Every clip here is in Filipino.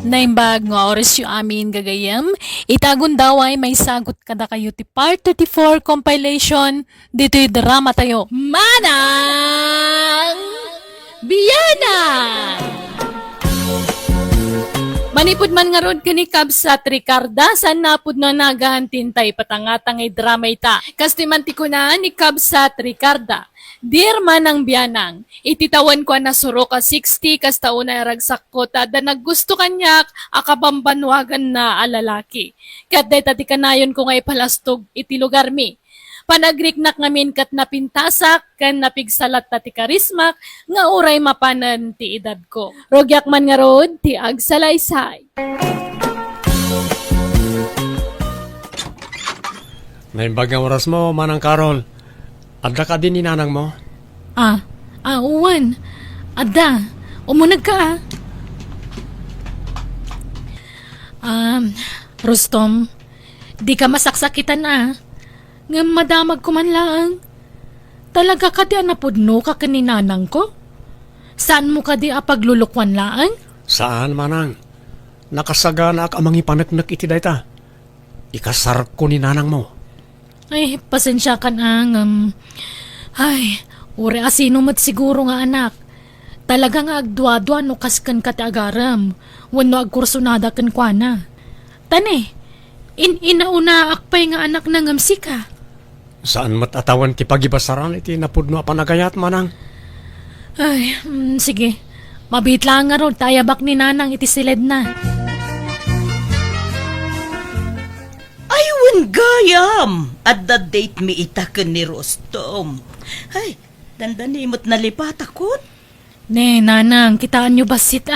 Naimbag nga oras yu amin gagayam, itagon daw ay may sagot kada kayo ti Part 34 compilation, dito'y drama tayo. Manang Biyana! Manipod man nga rod kani Kabsat Ricarda, san napod na nagahantintay patangatang ay drama ita. Kastimanti ko na ni Kabsat Ricarda. Dear Manang Biyanang, ititawan ko na suro ka 60 kas taon na ragsak ko tada naggusto kanyak akabambanwagan na alalaki. Kaday tati kanayon ko ngay palastog iti lugar mi. Panagriknak ngamin kat napintasak kan napigsalat tati karismak nga uray mapanan ti edad ko. Rogyak man nga rod ti agsalaysay. Naimbag nga oras mo, Manang Carol. Adda ka din ni nanang mo? Uwan. Ada, umunag ka Rustom, di ka masaksakitan nga madamag ko man lang. Talaga ka di napudno ka kaninanang ko? Saan mo ka di paglulukwan laan? Saan, Manang? Nakasagana ak amang ipanaknak iti dayta. Ikasar ko ni nanang mo. Ay, pasensya ka na. Uri asino mat siguro nga anak. Talaga nga agdwa-dwa no kaskan ka ti agaram. Wano agkursunada kan kwa na. Tane, inauna akpay nga anak na ngamsi ka. Saan matatawan ti pagibasaran iti napudno panagayat, Manang? Ay, sige. Mabit lang nga ron, tayabak ni nanang iti silid na. Aywan gayam! At the date mi itaken ni Rostom. Ay, dandanimot na lipat akot. Ne, nanang, kitaan nyo basit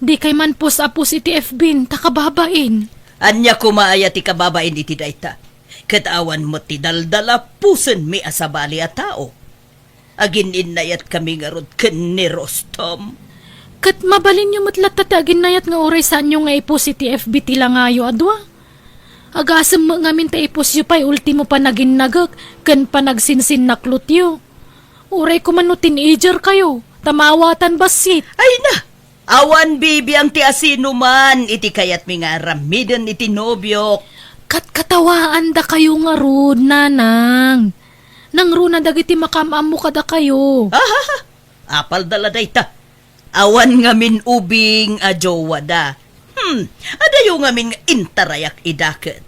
Di kay man pus-apus iti FB, takababain. Anya kumaaya ti kababain iti dayta. Katawan mo ti daldala pusen mi asabali a tao. Agin inayat kami nga rod ken ni Rostom. Kat mabalin nyo matlat tatagin nayat nga oray saan nyo nga ipus iti FB tila ngayo adwa. Agasam mo ngamin ta ipus yu pa'y ultimo pa naging nagag, kan pa nagsinsin naklot yu. Uray ko man no teenager kayo, tamawatan basit. Ay na! Awan bibi ang ti asino man, iti kayat mi nga ramiden iti nobyok. Kat katawaan da kayo nga rod, nanang. Nang runa dagiti makamam mo kada kayo. Apal dala dayta. Awan ngamin ubing a jowa da. Adayo ngamin nga intarayak idaket.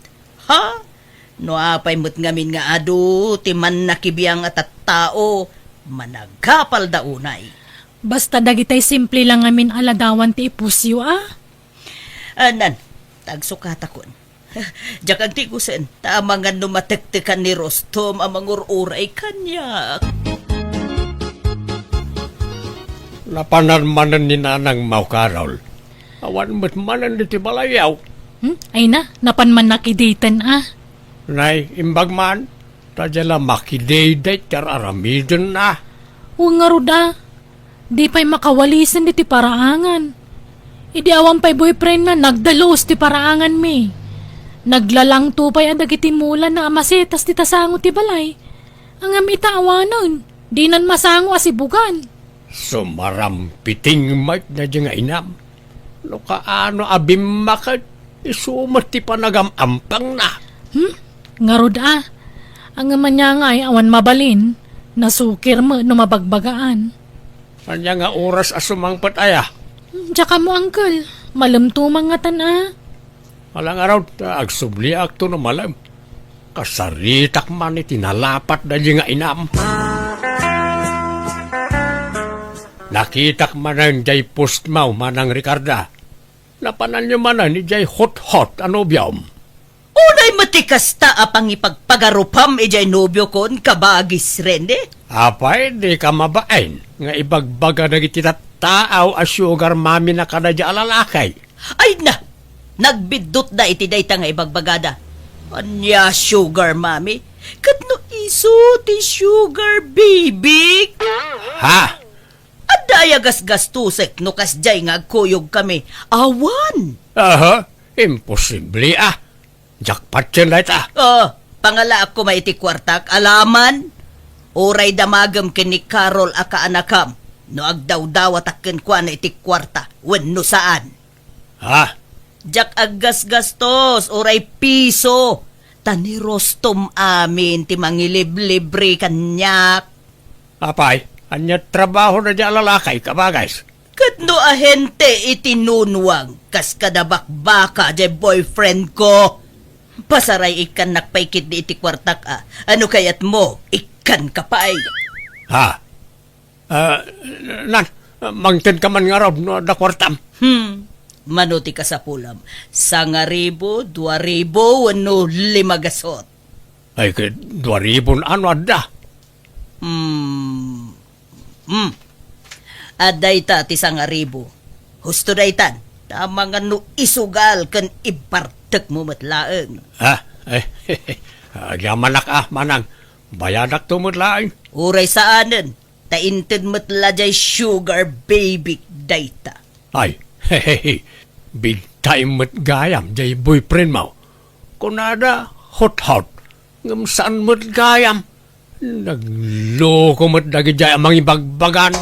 Ha? No apay mo't ngamin nga adu, timan nakibiyang at tao, managapal da unay. Basta dagitay simple lang amin aladawan ti ipusyo Anan, tagsukatakon. Diyak ang tigusen, tama nga numatektekan ni Rostom amang ururay kanyak. Lapanarmanan ni nanang mau, Carol. Awan mo't manan iti balayaw. Ay na, napan man nakidatan Nay, imbag man, tadyala makidayday tararamidon na. Huwag nga ruda. Di pa'y makawalisan di ti paraangan. Idi awan pa'y boyfriend na nagdalos ti paraangan mi. Naglalang tupay adag iti mula na amasetas ti tasango ti balay. Ang amita awanon, di nan masango asibugan. Sumarampiting mat na di nga inam. No kaano abim makat, isumat ti panagamampang na. Nga ruda. Ang amanya nga ay awan mabalin, nasukir mo no mabagbagaan. Kanya nga oras asumang pataya. Tsaka mo, uncle. Malamtumang nga Alang araw, agsubli akto na malam. Kasaritak man iti nalapat na di nga inam. Nakitak manan jay postmaw Manang Ricarda. Napanan nyo manan ni jay hot-hot anobyam. Unay matikas ta apang ipagpagarupam ijay nobyo kon kabagis rende. Apay, di ka mabain. Nga ibagbaga na iti taaw a sugar mami na kanadya alalakay. Ay na! Nagbidot na iti dayta nga ibagbagada. Anya sugar mami? Katno iso ti sugar baby? Ha? Adaya gasgastusek no kasjay nga agkuyog kami. Awan! Aha, imposible Jackpot yan lahat Pangala ako maiti kwartak, alaman? Oray damagam kini Carol aka anakam. No agdaw-dawat akin kwa na iti kwarta. Wenno saan? Ha? Jak aggas gastos, oray piso. Tani Rostom amin, ti mangiliblibre kanyak. Apay, anya trabaho na dyan lalakay ka ba, guys? Katno ahente itinunwang, kas kadabak-baka jay boyfriend ko. Pasaray ikan nakpaikit di iti kwartak Ano kayat mo, ikan kapay. Ha? Nan, mangtin ka man nga raw no, da kwartam. Manuti ka sa pulam. 1,000, 2,000, 5 gasot. Ay, 2,000 ano ada? Aday ta ti 1,000. Husto daytan. Tama nga no isugal kan ibartek mo matlaeng. Ha? Ay, manak manang. Bayadak tumutlaing. Uray saanen. Tainted matla jay sugar baby dayta. Ay, hehehe. Big time mat gayam jay boyfriend mo. Kunada, hot-hot. Ngam saan mat gayam? Nagloko mat dagi jay amang ibagbagan.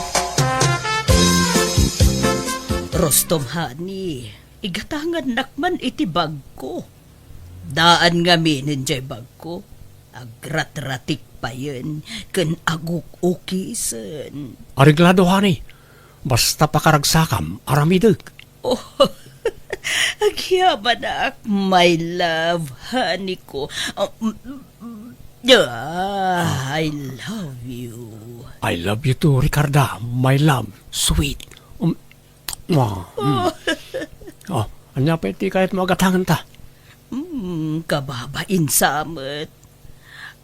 Rostom hani, igatangan nakman iti bag ko. Daan nga minin jay bag ko. Agrat-ratik pa yun, kan aguk ukisen. Ariglado hani. Basta pakaragsakam, aramideg. Oh, agyaman na my love, honey ko. I love you. I love you too, Ricarda. My love. Sweet. Oh, anya pa iti kahit magatangan ta. Kababain samet.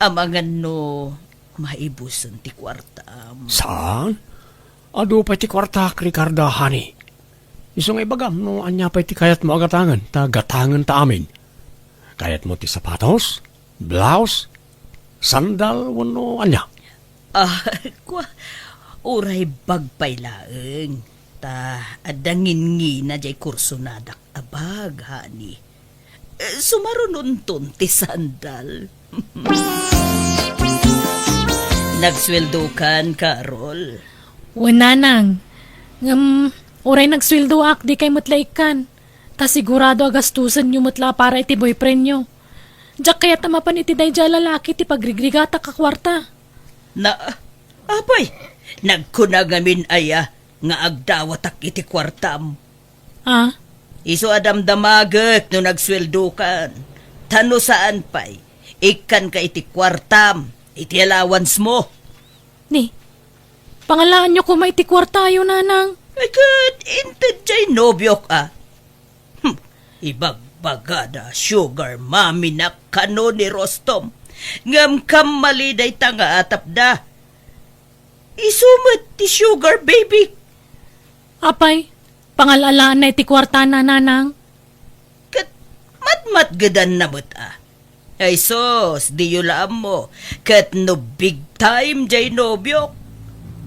Amangan no, maibusan ti kwartam. Saan? Ado pa iti kwartak, Ricarda, honey. Isong ibagam no anya pa iti kahit magatangan. Gatangan ta amin. Kahit mo ti sapatos, blouse, sandal, wano anya. Kwa, uray bagpay laeng. Ta, adangin ngi na jay kurso nadak abag, hani. Sumarunon ton ti sandal. Nagsweldo kan, Carol. Wananang. Uray nagsweldo ak, di kay matlaikan. Ta sigurado agastusan nyo matla para iti boyfriend nyo. Diyak kaya tamapan iti day dya lalaki ti pagrigrigata ka kwarta. Apay, nagkunagamin aya nga agdawatak iti kwartam. Ah? Iso adamdamagek no nagsweldo kan. Tano saan pay, ikan ka iti kwartam, iti allowance mo. Ni, pangalaan nyo kung may ti kwarta yun, nanang. Ay kat, inted jay nobyok Ibagbagada, sugar mami na kano ni Rostom. Ngam kam maliday tanga atap da. Isumat ti sugar baby. Apay, pangalalaan na iti kwarta na, nanang. Kat matmat gadan na Ay sos, di yulaam mo. Kat no big time jay nobyok.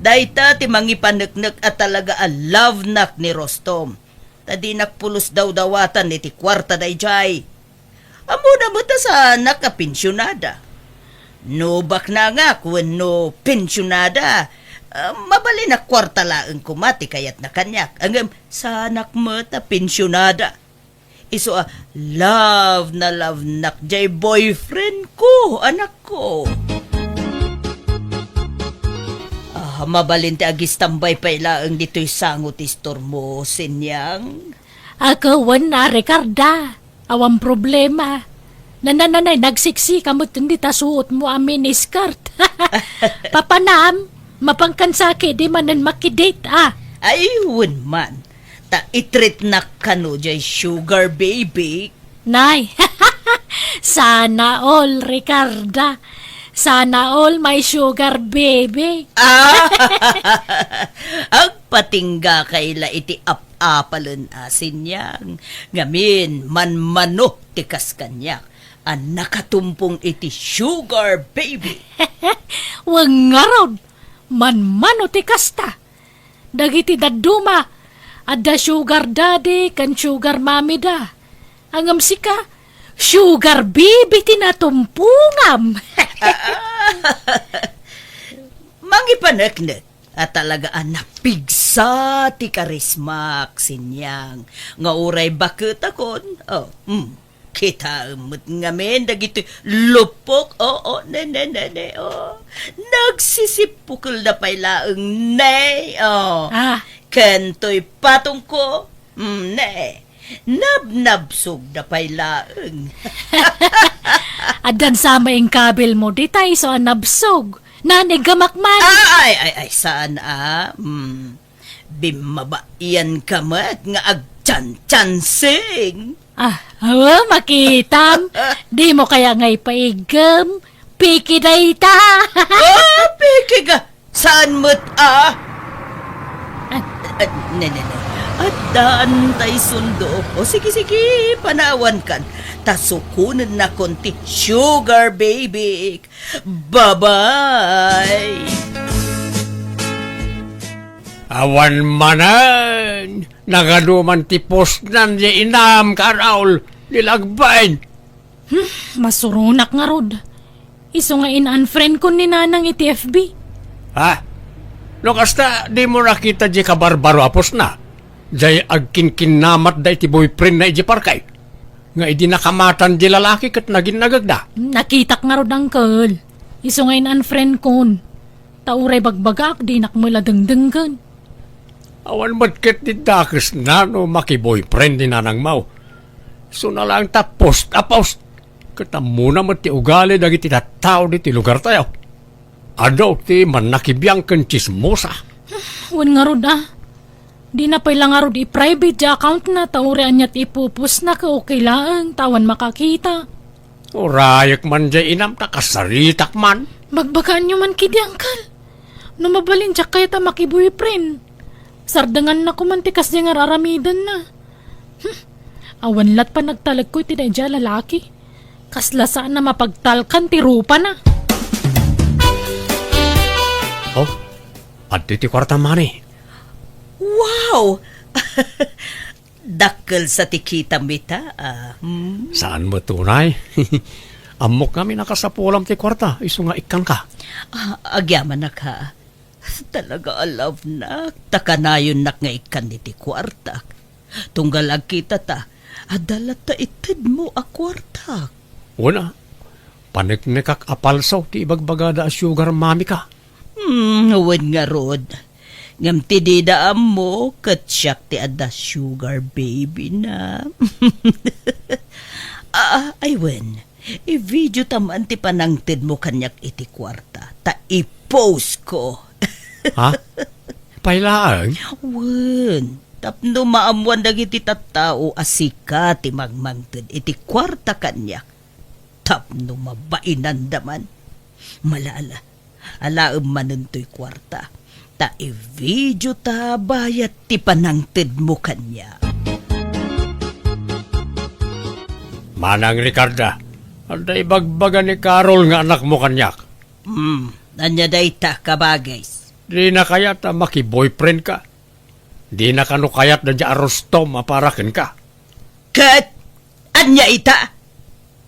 Dayta ti mangipaneknek at talaga a love nak ni Rostom. Tadi nakpulos daw dawatan iti kwarta day jay. Amo na mo ta sa nakapensyonada. No bak na nga kung no pensyonada. Mabali na kwarta laeng kumati kayat na kanyak. Angam sa anak mo ta pensyonada. Iso love nak jay boyfriend ko, anak ko. Mabalin ti agis tambay pa ilaang dito'y sangot istor mo, sinyang. Ako, na, Ricarda. Awang problema. Nananay, nagsiksi kamot hindi tasuot mo amin ni skirt. Papanam, mapangkansaki, di manan makidate, Ayun man. Ta itreat na kano jay sugar baby. Nay, sana all, Ricarda. Sana all my sugar baby. Ang patingga kaila iti apalon asin yang. Ngamin manmano tikas kanyak. Ang nakatumpong iti sugar baby. Wag nga raw, manmano ti kasta. Dagiti daduma, adda sugar daddy kan sugar mami da. Angam sika, sugar baby tinatumpungam. Mangipaneknek at talaga napigsa sa ti karismak sinyang nga uray bakit akon. Kita umut ngamin dagito lupok. Ne. Nagsisipukol na pailaeng ne. Kentoy patong ko. Ne. Nabnabsog na pailaeng. Adan sa maing kabil mo, di tayo so nabsog. Nanigamakman. Ay, saan Bimabaian ka mat nga agchan-chansing. Makitam. Di mo kaya ngay paigam. Piki na ita. Piki ka. Saan mo't Ne. At daan tay sundo. Sige, panawan kan. Tasukunan na konti sugar baby. Bye-bye. Awan manan, nagaduman tipos nan di inam ka Raul, nilagbain. Masurunak nga rod. Iso nga in-unfriend ko ni nanang iti-FB. Ha? No kasta, di mo nakita di ka barbaro apos na. Jay agkin-kinamat da iti boyfriend na iti parkay. Nga idi nakamatan di lalaki kat naging nagagda. Nakitak nga rod, uncle. Iso nga in-unfriend kon. Tauray bagbagak, di nakmula dengdenggan. Awan matkit di dakis na no maki-boyfriend di nanang mau. So na lang tapos. Katamuna mo ti ugali dagiti tataw di ti lugar tayo. Ado ti man nakibiyang kan chismosa. Wan nga rod Di na pala nga rod i-private di account na taurian niya't ipupus na ka okay lang tawan makakita. Orayak man di inam ta kasaritak man. Bagbagaan nyo man kidi angkal. Numabalin siya kaya ta makiboyfriend. Sardangan na kumantikas niya nga raramidan na. Awan lat pa nagtalag ko iti dya lalaki. Kaslasaan na mapagtalkan ti rupa na. At ti kwarta mani. Wow! Dakkel sa tikita mita. Saan mo tunay? Amok kami nakasapulam ti kwarta. Iso nga ikan ka. Agyaman na ka. Talaga love na. Takanayon nak nga ikan ni ti kwarta. Tunggalag kita ta. Adalat ta itid mo a kwarta. Una, paniknikak apalsaw ti ibagbagada a sugar mami ka. Huwag nga rod. Ngam ti didaan mo, katsyak ti ada sugar baby na. Ay wen, i-video taman ti panangtid mo kanyak iti kwarta. Ta i-post ko. Ha? Pailaan? Wen, tapno maamuan dagiti tattao asika ti magmangtid iti kwarta kanyak. Tapno mabainan daman. Malala, alaam manuntoy kwarta. Ta i-video ta bayat ti panangtid mo kanya. Manang Ricarda, anda ibagbaga ni Carol nga anak mo kanyak. Anya day ta kabagays. Di na kayat maki-boyfriend ka. Di na kano kayat na di arostom aparakin ka. Kat, anya ita?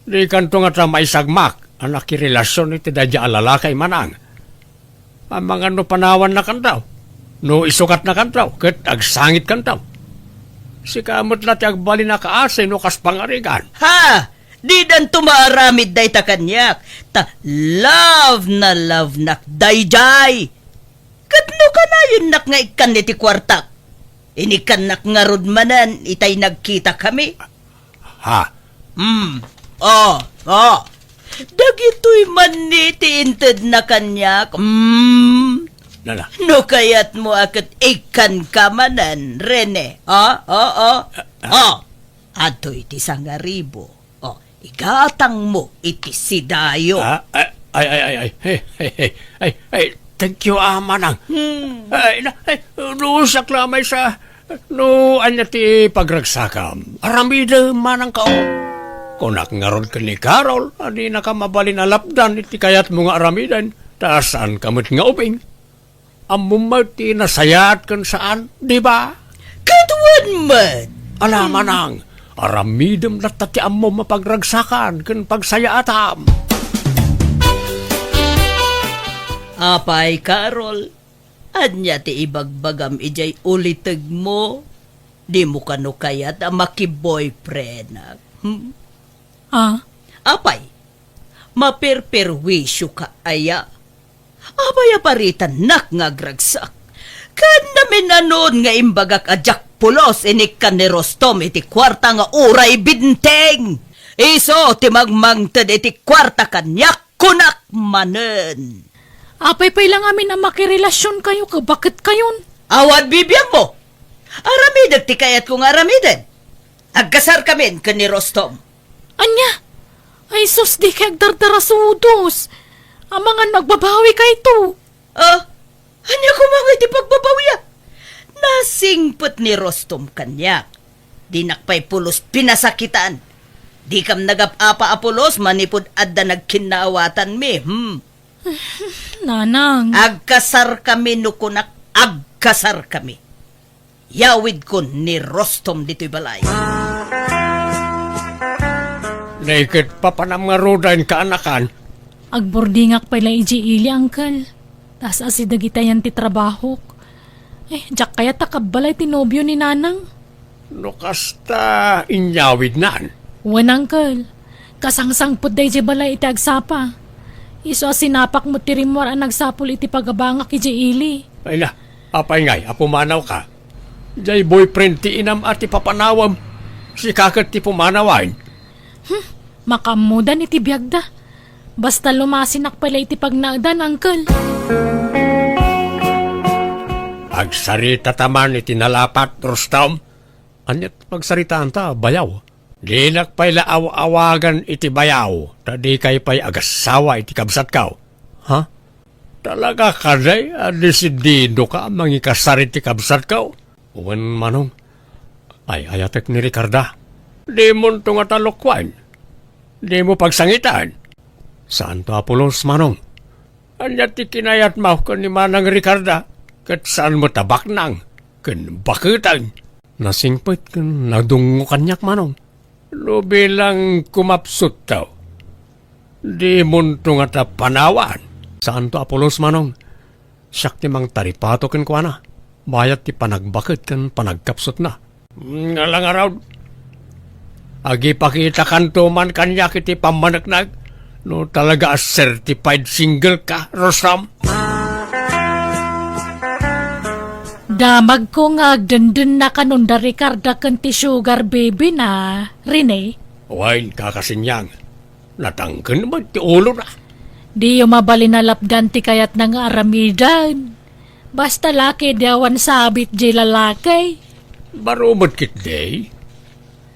Di kanto nga ta maisagmak, anak relasyon iti da di alalakay manang. Ang mga no panawan na kantaw. No isukat na kantaw, kat agsangit kantaw. Si kamot lati agbali na kaasay no kaspangarigan. Ha! Di dan tumaaramid day ta kanyak. Ta love nak day. Katno ka na yun nak nga ikan niti kwartak. Inikan nak nga rod manan, itay nagkita kami. Ha? Dagito'y maniti inted na kanyak. Nala. No kayat mo akat ikan ka manan, Rene. Ato iti sangaribo. Igatang mo iti sidayo. Ay, thank you, manang. Rusak lamay sa, no, anya ti pagragsakam. Aramida manang kao. Kunak nga ron ka ni Carol, adi na ka mabalin alapdan, iti kayat mo nga aramidan, taasan kamot nga uping. Amumat ti nasayat kan saan, di ba? Katwan man! Ala manang, aramidam na tati amo mapagragsakan kan pagsayaatam. Apay, Carol. Anya ti ibagbagam ijay uliteg mo. Di mo kano kayat a maki-boyfriend na. Ah, Apay, maperperwisyo ka aya. Apay aparitan nak ngagragsak. Kan namin anon nga imbagak ajak pulos inik ka ni Rostom iti kwarta nga uray binteng. Iso ti magmangted iti kwarta kanyak kunak manen. apay lang amin na makirelasyon kayo ka. Bakit kayon? Awad bibiyang mo. Aramidag ti kayat kong aramidan. Agkasar kami ka ni Rostom. Anya? Ay sus, di kag dardarasudos. Ang mga nagbabawi ka ito. Anya ko mga iti pagbabawiya. Nasingpot ni Rostom kanyak. Dinakpay pulos pinasakitan. Di kam nagap-apa apulos manipod adda nagkinaawatan mi. Nanang. Agkasar kami nukunak, agkasar kami. Yawid ko ni Rostom dito'y balay. Naikit pa panamarudan ka anakan. Agbordingak pala ili angkel. Tas asidagitayan ti trabaho. Jak kaya takabalay tinobyo ni Nanang. No kasta inyawid nan. Wan angkel. Kasangsang pud day balay iti agsapa. Iso sinapak mo tirimwar ang nagsapol iti pagabangak iti ili. Ay na, apay ngay, apumanaw ka. Jay boyfriend ti inam at ti papanawam. Si kakat ti pumanawain. Makamudan iti biyagda. Basta lumasinak pala iti pagnagdan, angkel. Agsarita taman iti nalapat, Rostom. Anyat pagsaritaan ta, bayaw. Di nakpay laaw-awagan iti bayaw. Tadi kay pay agasawa iti kabsat kao. Ha? Talaga ka day, desidido ka mangikasarit ti kabsat kao. Uwan manong. Ay, ayatek ni Ricarda. Di mo nga talokwan. Di mo pagsangitan. Saan to Apolos, manong? Anya ti kinayat mo ka ni Manang Ricarda. Kat saan mo tabak nang? Kan bakitan. Nasingpit kan nadungo kanyak, manong. No bilang kumapsut tao. Di mo nga panawan. Saan to Apolos, manong? Siyak ti mang taripato kan kwa na. Bayat ti panagbakit kan panagkapsut na. Ngalang araw. Agi pakita kanto man kanyak iti pamanaknag. No talaga certified single ka, Rostam. Damag ko nga agdendun na kanunda Ricarda kan ti sugar baby na, Rene. Wain kakasinyang. Natangkan naman ti ulo na. Di yung mabali na lapdan ti kayat ng aramidan. Basta laki diawan sabit di lalaki. Barumot kit day.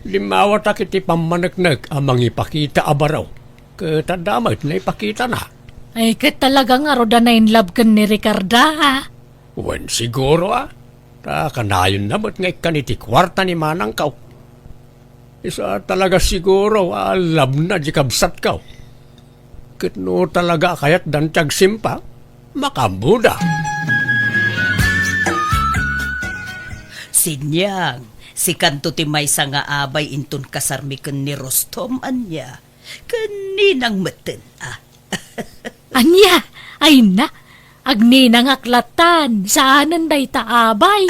Limawat akiti pamanaknag amang ipakita abaraw. Katadamit na ipakita na. Ay kat talagang aroda na in love kan ni Ricarda, ah. Wan siguro kanayon naman nga ikaniti kwarta ni Manang kaw. Isa talaga siguro alam na di kabsat kaw. Kitno talaga kayat dantag simpa, makabuda. Sinyang, si kanto ti maysa nga abay intun kasarmiken ni Rostom anya. Kaninang meten, Anya, ay na. Agni nang aklatan, saanan day taabay.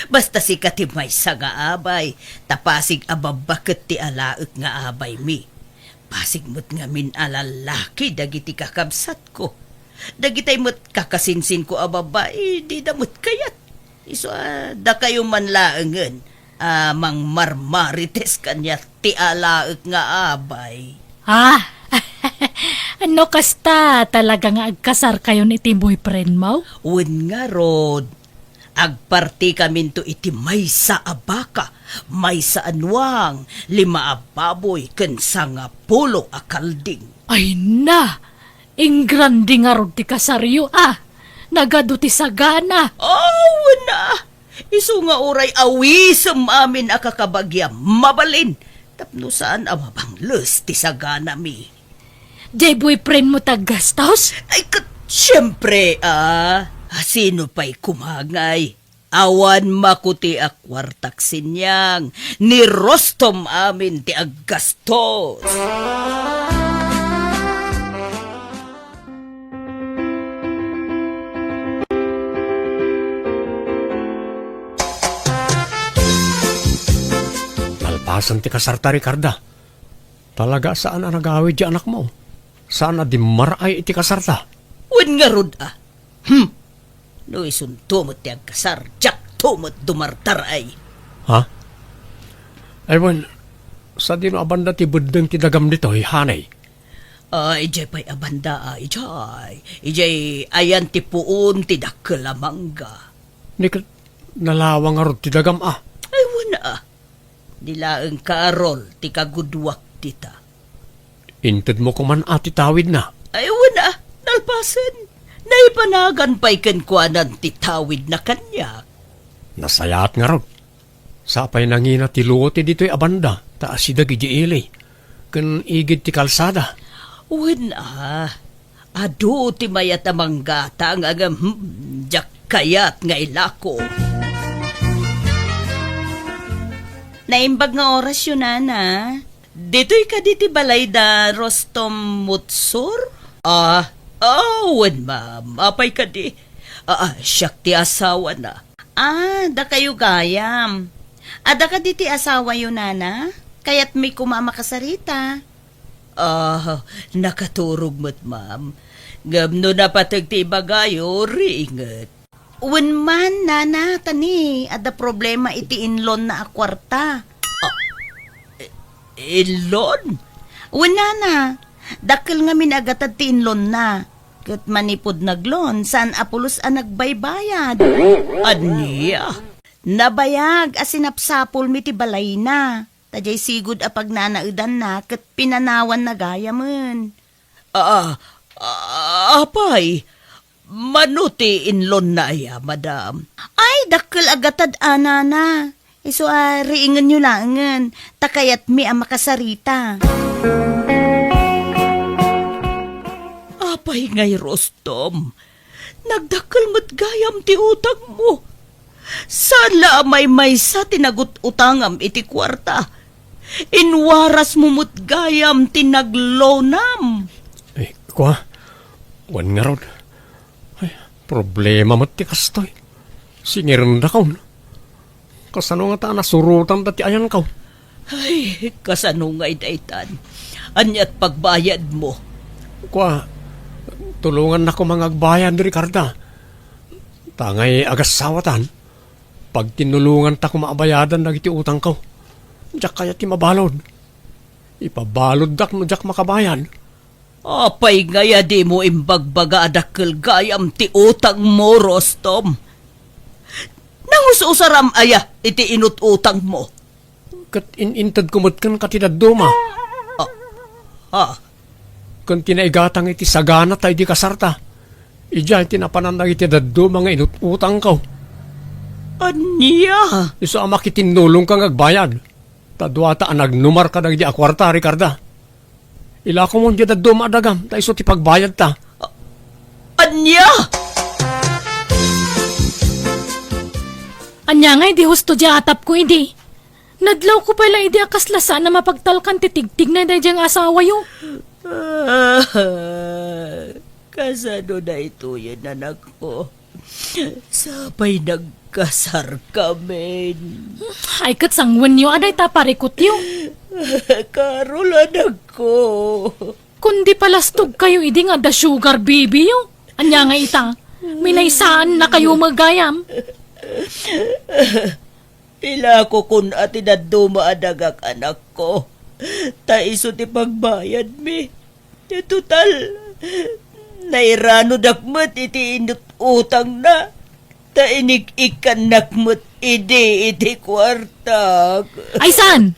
Basta si kati maysa nga abay, tapasig ababaket ti alaek nga abay mi. Pasig mo't nga min alalaki dagiti kakabsat ko. Dagitay mo't kakasinsin ko ababay, di damot kayat. Iso da kayo man laengen, mang marmarites kanya ti alaek nga abay. Ano kasta talaga nga agkasar kayo ni iti boyfriend mo? Wen nga rod, agparti kami to iti maysa abaka, maysa anwang, 5 ababoy, kensa nga 10 akalding. Ay na, ingrandi nga rod ti kasaryo nagado ti sagana. Na! Isu nga oray awisem amin akakabagya mabalin. Tapno saan amabangles ti sagana mi. Jay boyfriend mo taggastos? Ay siyempre sino pa'y kumangay? Awan makuti akwartak sinyang, ni Rostom amin ti aggastos. Lapasan ti kasarta, Ricarda. Talaga saan na nagawid di anak mo? Saan na di maray iti kasarta? Wen nga rod No isun tumot tiyag kasar, jak tumot dumartar ay. Ha? Aywan, sa dino abanda ti budeng ti dagam dito, hanay. Ijay pa'y abanda, ijay. Ijay ayan ti puon ti dakkelamangga. Nikat nalawang nga rod ti dagam Ay wala. Dilaeng kaarol ti kagudwak tita. Inted mo kuman ati tawid na. Ay wala. Nalpasan. Naipanagan pa'y kenkwanan ti tawid na kanya. Nasayat nga rod. Sapay nangina ti luoti dito'y abanda, taas si dagi di ili. Kan igid ti kalsada. Wala. Ado ti mayat amang gata nga jak kayat nga ilako. Naimbag nga oras yun, Nana. Dito'y ka diti balay da Rostom Mutsur? Wen ma'am. Apay ka di. Siyak ti asawa na. Da kayo gayam. Ada ka diti asawa yun, Nana? Kaya't may kumamakasarita. Nakaturog mo't ma'am. Gamno na patag ti bagayo, ringet. Wen man, Nana, tani. Ada problema iti inlon na akwarta. Ilon? Wen, Nana. Dakil nga minagatad ti inlon na. Kat manipod naglon, saan apulos ang nagbaybayad. Aniya? Nabayag, asinapsapol mi ti balay na. Tajay sigud apag nanaudan na, kat pinanawan na gayaman. Apay, manuti inlon na ya, madam. Ay, dakil agatad Nana. Iso riingan nyo langan, takayat mi ang makasarita. Apay ngay Rostom, nagdakal mo't gayam ti utang mo. Sala may sa tinagot utangam iti kwarta. Inwaras mo mo't gayam tinaglonam. Kwa, wan nga rod. Ay, problema mo't ti kastoy. Singirin na kaun. Kasano nga ta nasurutan dati ayan kaw. Ay, kasano nga'y daitan. Anyat pagbayad mo. Kwa, tulungan na ko mga agbayan di Ricarda. Tangay agas sawatan. Pag tinulungan ta ko maabayadan na iti utang ko. Diyak kaya ti mabalod. Ipabalod dak no diyak makabayan. Apay ngaya di mo imbagbaga adakkel gayam ti utang mo, Rostom. Nangususaram aya iti inututang mo. Kat inintad kumutkan katidad duma. Kung tinaigatang iti sagana tayo di kasarta. Ija tinapanan na iti daddo mga inututang ko. Anya? Iso ama kitinulong kang agbayad. Tadwata ang nagnumar ka di akwarta, Ricarda. Ila ko mo di daddo maadagam. Ta iso ti pagbayad ta. Anya? Anya nga, di husto di atap ko, idi. Nadlaw ko pala, idi akaslasa na mapagtalkan titigtig na dahil asawa yo. Kasano na ito yan, anak ko? Sabay nagkasar kami. Ay, kat sangwan yo, aday taparikot yo. Karol, anak ko. Kundi palastog kayo, idi nga da sugar baby yo. Anya nga ita, minaysaan na kayo magayam. Ila ko kun ati na dumaadagak anak ko. Taiso ti pagbayad mi. Total, nairano dakmat iti inut utang na. Tainig ikan nakmat iti kwarta. Ay san,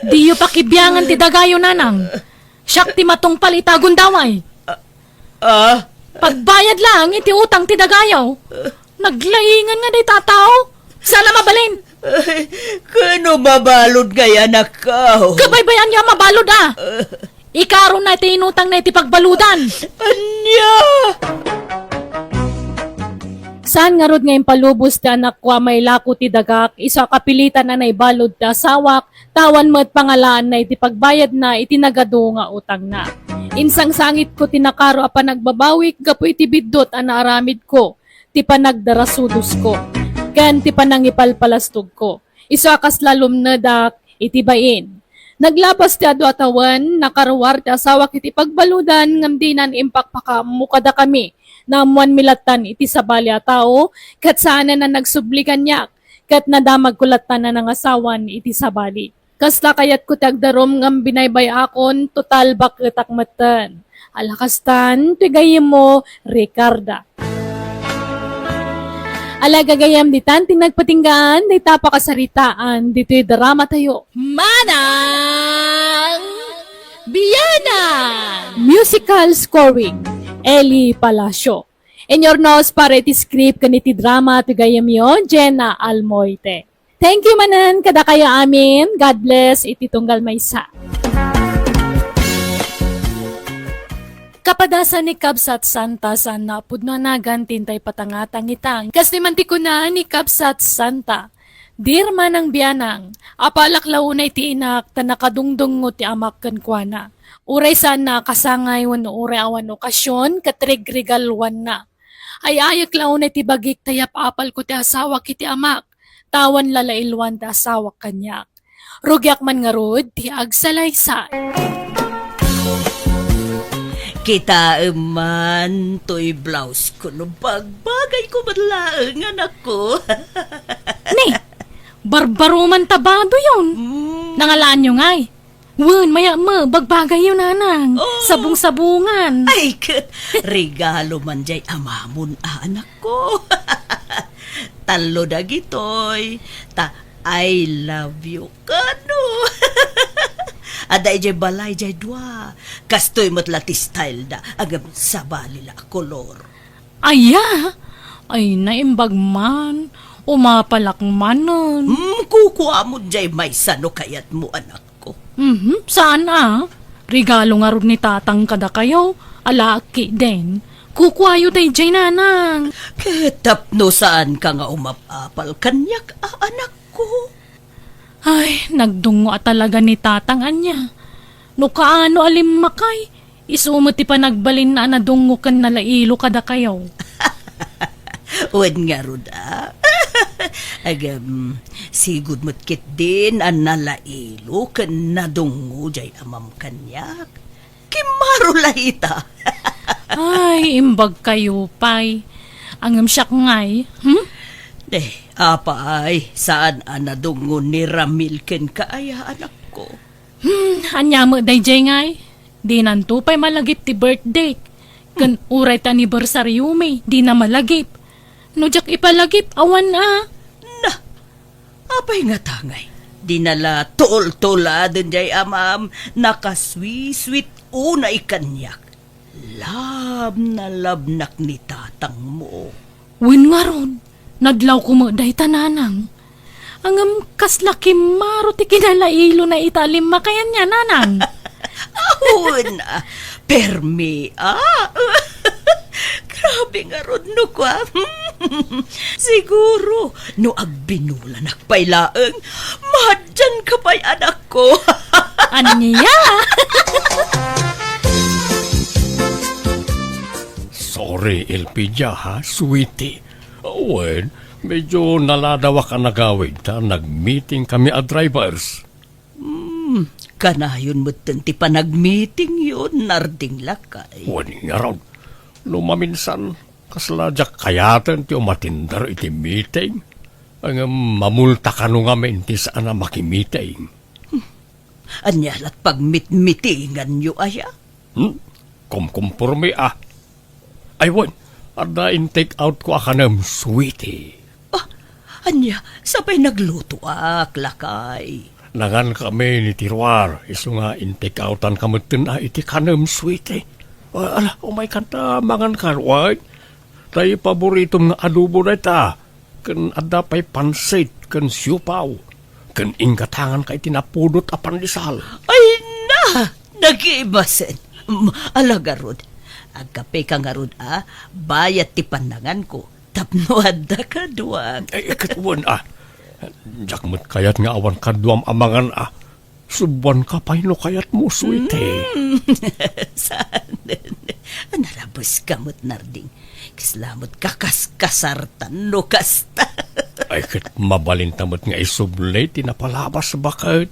di yo pakibiyangan ti dagayo nanang. Siyak ti matong palitagon daway. Pagbayad lang iti utang ti dagayaw. Naglaingan nga day tataw. Sala mabalin. Kano mabalod kaya anak ko? Kabaybayan niya mabalod Ikaroon na iti inutang na iti pagbaludan. Anya! Saan nga rod ngayon palubos ti anak ko may lako ti dagak, isa kapilitan na naibalod ti asawak, tawan mo't pangalaan na iti pagbayad na iti nagado nga utang na. Insang sangit ko tinakaro apa nagbabawik, gapu iti bidot anaaramid ko, ti panagdarasudos ko, kan ti panangipalpalastog ko. Iso akas lalom na dak, itibain. Naglabas ti adu atawan, nakaruwar ti asawa kiti pagbaludan, ngamdinan impakpaka mukada kami, namuan milatan iti sabali a tao, kat saan na nagsublikan niya, kat nadamag kulatan na ng asawan iti sabali. Kasla kayat ko tagdarom ngam binaybay akon, total bakit akmatan. Alakastan, tigayim mo, Ricarda. Alagagayam ditan, tinagpatinggaan, di tapakasaritaan, dito'y drama tayo. Manang Biyanan! Musical scoring, Eli Palacio. In your nose, para iti script kaniti drama, tigayam yon, Jenna Almoite. Thank you manan, kada kayo amin. God bless, iti tunggal maysa. Kapadasan ni Kabsat Santa sa napud na nagantintay patangatang itang. Kasi manti ko na ni Kabsat Santa. Dirma ng biyanang, apalaklaw na iti inak, tanakadungdung ngo ti amak kankwana. Uray sana kasangay wano uray awan okasyon, katrigrigalwan na. Ay ayak law na iti bagik tayap apal ko ti asawa kiti amak. Tawan lalailwan ti asawa kanyak. Rugyak man nga rod, ti agsalaysay. Kita man, to'y blouse ko no bagbagay ko madlaang anak ko. Ni, barbaro man tabado yun. Nangalaan nyo nga'y. Wen, maya mo, bagbagay yun nanang. Oh. Sabong-sabungan. Ay, kat, regalo man jay amamon anak ko. Talo da gitoy. I love you kano. Aday jay balay jay dua. Kastoy mo't style da. Agam sabali la kolor. Aya, ay naimbag man. Umapalak man nun. Kukuha mo jay may sano kayat mo anak ko. Saan Regalo nga rin ni tatang kada kayo. Alaki din. Kukwayo tayo jay nanang. Ketapno saan ka nga umapapal kanyak anak ko. Ay, nagdungo talaga ni tatang anya. No kaano alim makay. Isumati pa nagbalin na nadungo kan nalailo kada kayo. Uwan nga ruda. Agam, sigud mo't kit din ang nalailo kan nadungo jay amam kanyak. Kimaro lahita. Ay, imbag kayo pay. Angam siyak ngay. Apa ay, saan ang nadungo ni Ramil ken kaaya anak ko? Anya mo day jay ngay. Di nanto pa'y malagip ti birthday. Kan uray ta anniversary may, di na malagip. No jak ipalagip, awan Apay nga tangay. Dinala tol-tola dun jay amam, nakaswi-sweet una ikanyak. Lab na labnak ni tatang mo. Win nga ron, nadlaw ko mo day tananang. Angam kaslaki maro ti kinalailo na italim makayan niya nanang. Ahon permi Grabe nga ron no kwa. Siguro, no agbinula nakpailaeng, madyan ka pa'y anak ko. Anya? Sorry, Elpidia, ha? Sweetie. Well, medyo naladawa ka nagawid, ha? Nag-meeting kami at drivers. Kanayon mo ti pa nag-meeting yun, narding lakay. Wani nga raw. Lumaminsan, kasladyak kayatan ti umatindar iti meeting. Ang mamulta ka nung amin ti saan na makimiting. Anyalat pag mit-mitingan nyo aya? Kumkumpurmi Ay, wan, ada in-take out ko akanam, sweetie. Anya, sabay nagluto lakay. Nangan kami ni Tirwar, iso nga in-take outan kamutin iti kanam, sweetie. Ala, umay kanta, mangan karwag. Tayo paboritom nga adobo na ita. Kan ada pa'y pansit, kan siupaw. Kan ingkatangan kay tinapudot a pandesal. Ay na! Nag-iibasin. Alagarod. Agkape ka nga rod bayat ti pandangan ko. Tapno adda ka duwag. Ay, katuwan Jakmut kayat nga awan kaduam amangan Subuan ka pa'y no kayat mo, sweetie. Saan? Narabos kamot narding. Kislamot kakaskasartan no kasta. Ay, kat mabalintamot nga isublay, tinapalabas bakit.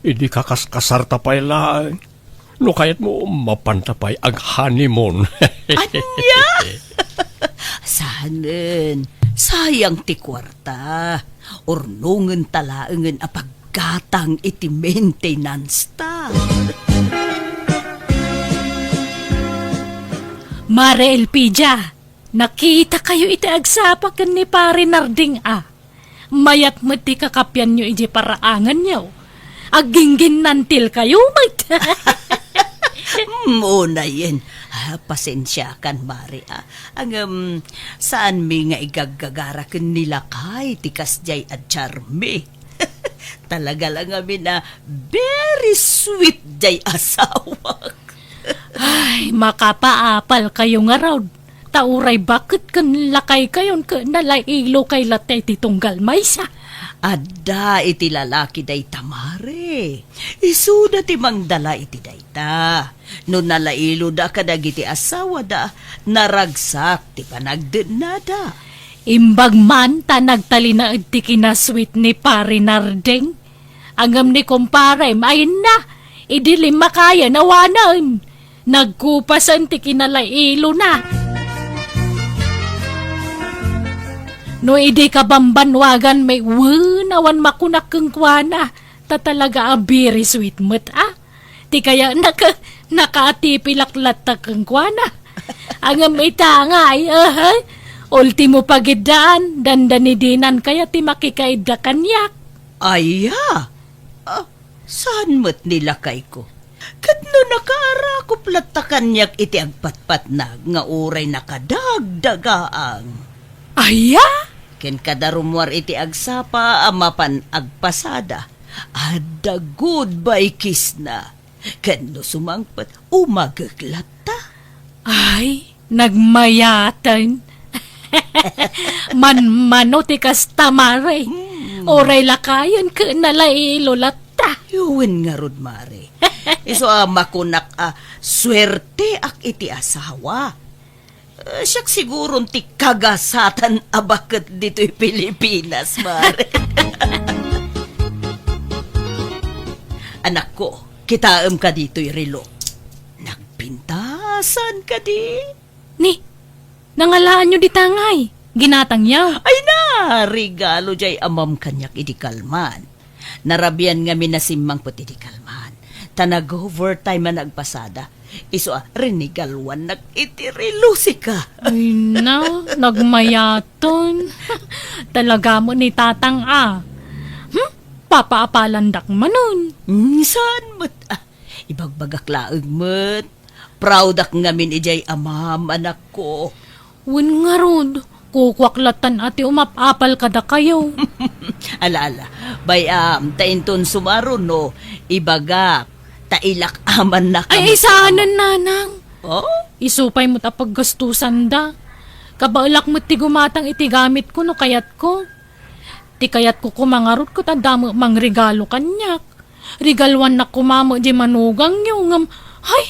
Hindi kakaskasarta pa'y lang. No kayat mo mapantapay ang honeymoon. Anya! Sanen, sayang ti kwarta. Ornungan talaangan a paggatang iti maintenance ta. Mare Elpidia, nakita kayo iti agsapakan ni pare Narding Mayat mo ti kakapyan nyo iti paraangan nyo. Aginggin nantil kayo, mat. Muna yan. Pasensya kan, Mari. Saan mi nga igagagara ken nila kay tikas jay at charme. Talaga lang kami na very sweet jay asawak. Ay, makapaapal kayo nga raw. Tauray bakit kan lakay kayon ka nalailo kay latay titunggal maysa. Ada iti lalaki day tamare. Isuda ti mangdala iti dayta. No nalailo da kadagiti asawa da, naragsak ti panagdenada. Imbag man ta nagtalina iti kinasweet ni pare Narding. Angam ni kumpare, main na. Idilim makaya nawanan. Nagkupasan ti kinalailo na. No idi ka bambanwagan may nawan makunak keng kuana. Ta talaga a very sweet mo't Ti kaya nakaatipilaklat ta keng kuana. Angam itangay, ultimo pagidaan, dandanidinan kaya ti makikaida kanyak. Aya! Saan mo't nilakay ko? Kadno nakaara ko platakanyak iti agpatpat na nga uray nakadagdagaang. Aya? Ken kadarumwar iti agsapa amapan agpasada. Ada goodbye kiss na. Ken no sumangpat umagaglata. Ay, nagmayatan. Man-mano ti kas tamare. Oray lakayan ka nalailo latta. Yuwen nga rod, Mare. Iso makunak swerte ak iti asawa. Siyak siguro ti kagasatan abakat dito'y Pilipinas, Mare. Anak ko, kitaam ka dito'y relo. Nagpintasan ka di. Ni, nangalaan nyo di tangay. Ginatang yaw. Ay na, regalo jay amam kanyak iti kalman. Narabian nga minasimang puti di kalman. Tanag-overtime man nagpasada. Iso rinigalwan nag-itirilo ka. Ay na, nagmayaton. Talaga mo ni tatang papaapalandak manon. Saan mo't ibagbagak laag mo't. Proud ak ngamin ijay amam anak ko. Wen nga rod, kukwaklatan ati umapapal kada kayo. Ala, tainton sumaro no, ibagak, tailak aman na Ay, saanan nanang. Oh? Isupay mo tapag gastusan da. Kabalak mo ti gumatang iti gamit ko no kayat ko. Ti kayat ko kumangarot ko tanda mo mang regalo kanyak. Regalwan na kumamo di manugang yung ay,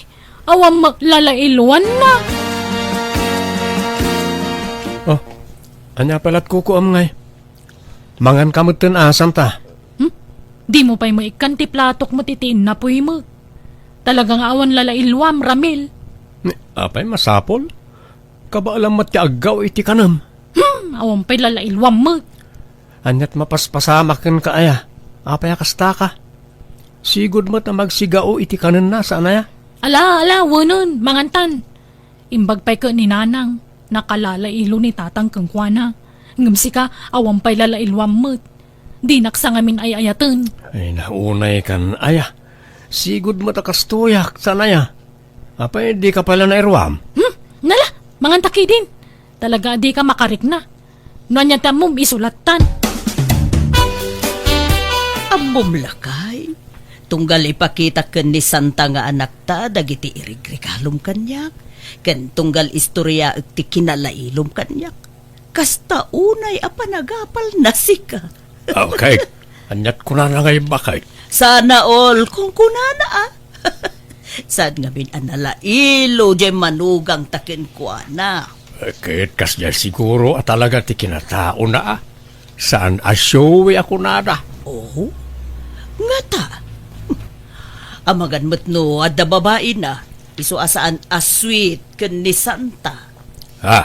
awam maglalailuan na. Oh, anya palat kuko ngay. Mangan kamot ten asam ta. Di mo pa'y maikan ti platok mo titiin na po'y mo. Talagang awan lalailwam, Ramil. Apay masapol? Kabaalam mat ti aggaw iti kanam. Awan pa'y lalailwam mo. Anyat mapaspasamakin ka aya. Apay akasta ka. Sigod mat na magsigao iti kanan na saan aya? Ala, wanon, mangantan. Imbag pa'y ka ni nanang. Nakalalailo ni tatang kengkwana. Ngamsi ka, awan pa'y lalailwam mo. Di naksa ngamin ay ayatan. Ay naunay kan aya. Sigod mo takastuyak saan aya? Apay di ka pala na irwam? Nala, mangantaki din. Talaga di ka makarik na. Nanyata mo isulatan. Amumlakay. Tunggal ipakita ken ni Santa nga anak ta dagiti irigregalom kanyak. Ken tunggal istorya ti kinalailom kanyak. Kasta unay apanagapal na sika. Okay. Anyat ko na ngay bakay. Sana all kung kunana Sad nga bin analailo jay manugang takin kuana. Kahit kas dyan siguro at talaga ti kinatao na Saan asyowe ako nada? Oh? Nga ta? Amagan mo't no, adda babae na. Iso asaan asweet ken ni Santa. Ha?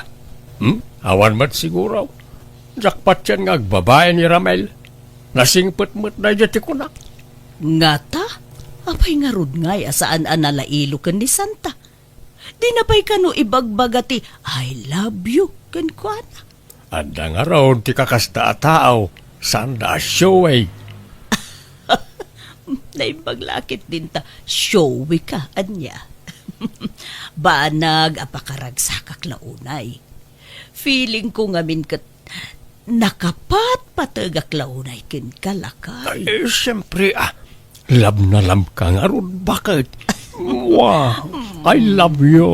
Awan mat siguro. Jackpot yan nga agbabae ni Ramel. Nasingpet mo't na jati ko na. Ngata? Apay nga rod ngay asaan analailo ken ni Santa. Di na pa'y kano ibagbagati, I love you, ken kuana. Anda nga raw ti kakasta a tao. Sanda show eh. Naibaglakit din ta, showy ka, anya. Banag apakaragsa kaklaunay. Feeling ko ngamin kat nakapat patagak launay ken kalakay. Siyempre love na love ka nga ron. Bakit? Wow, I love you.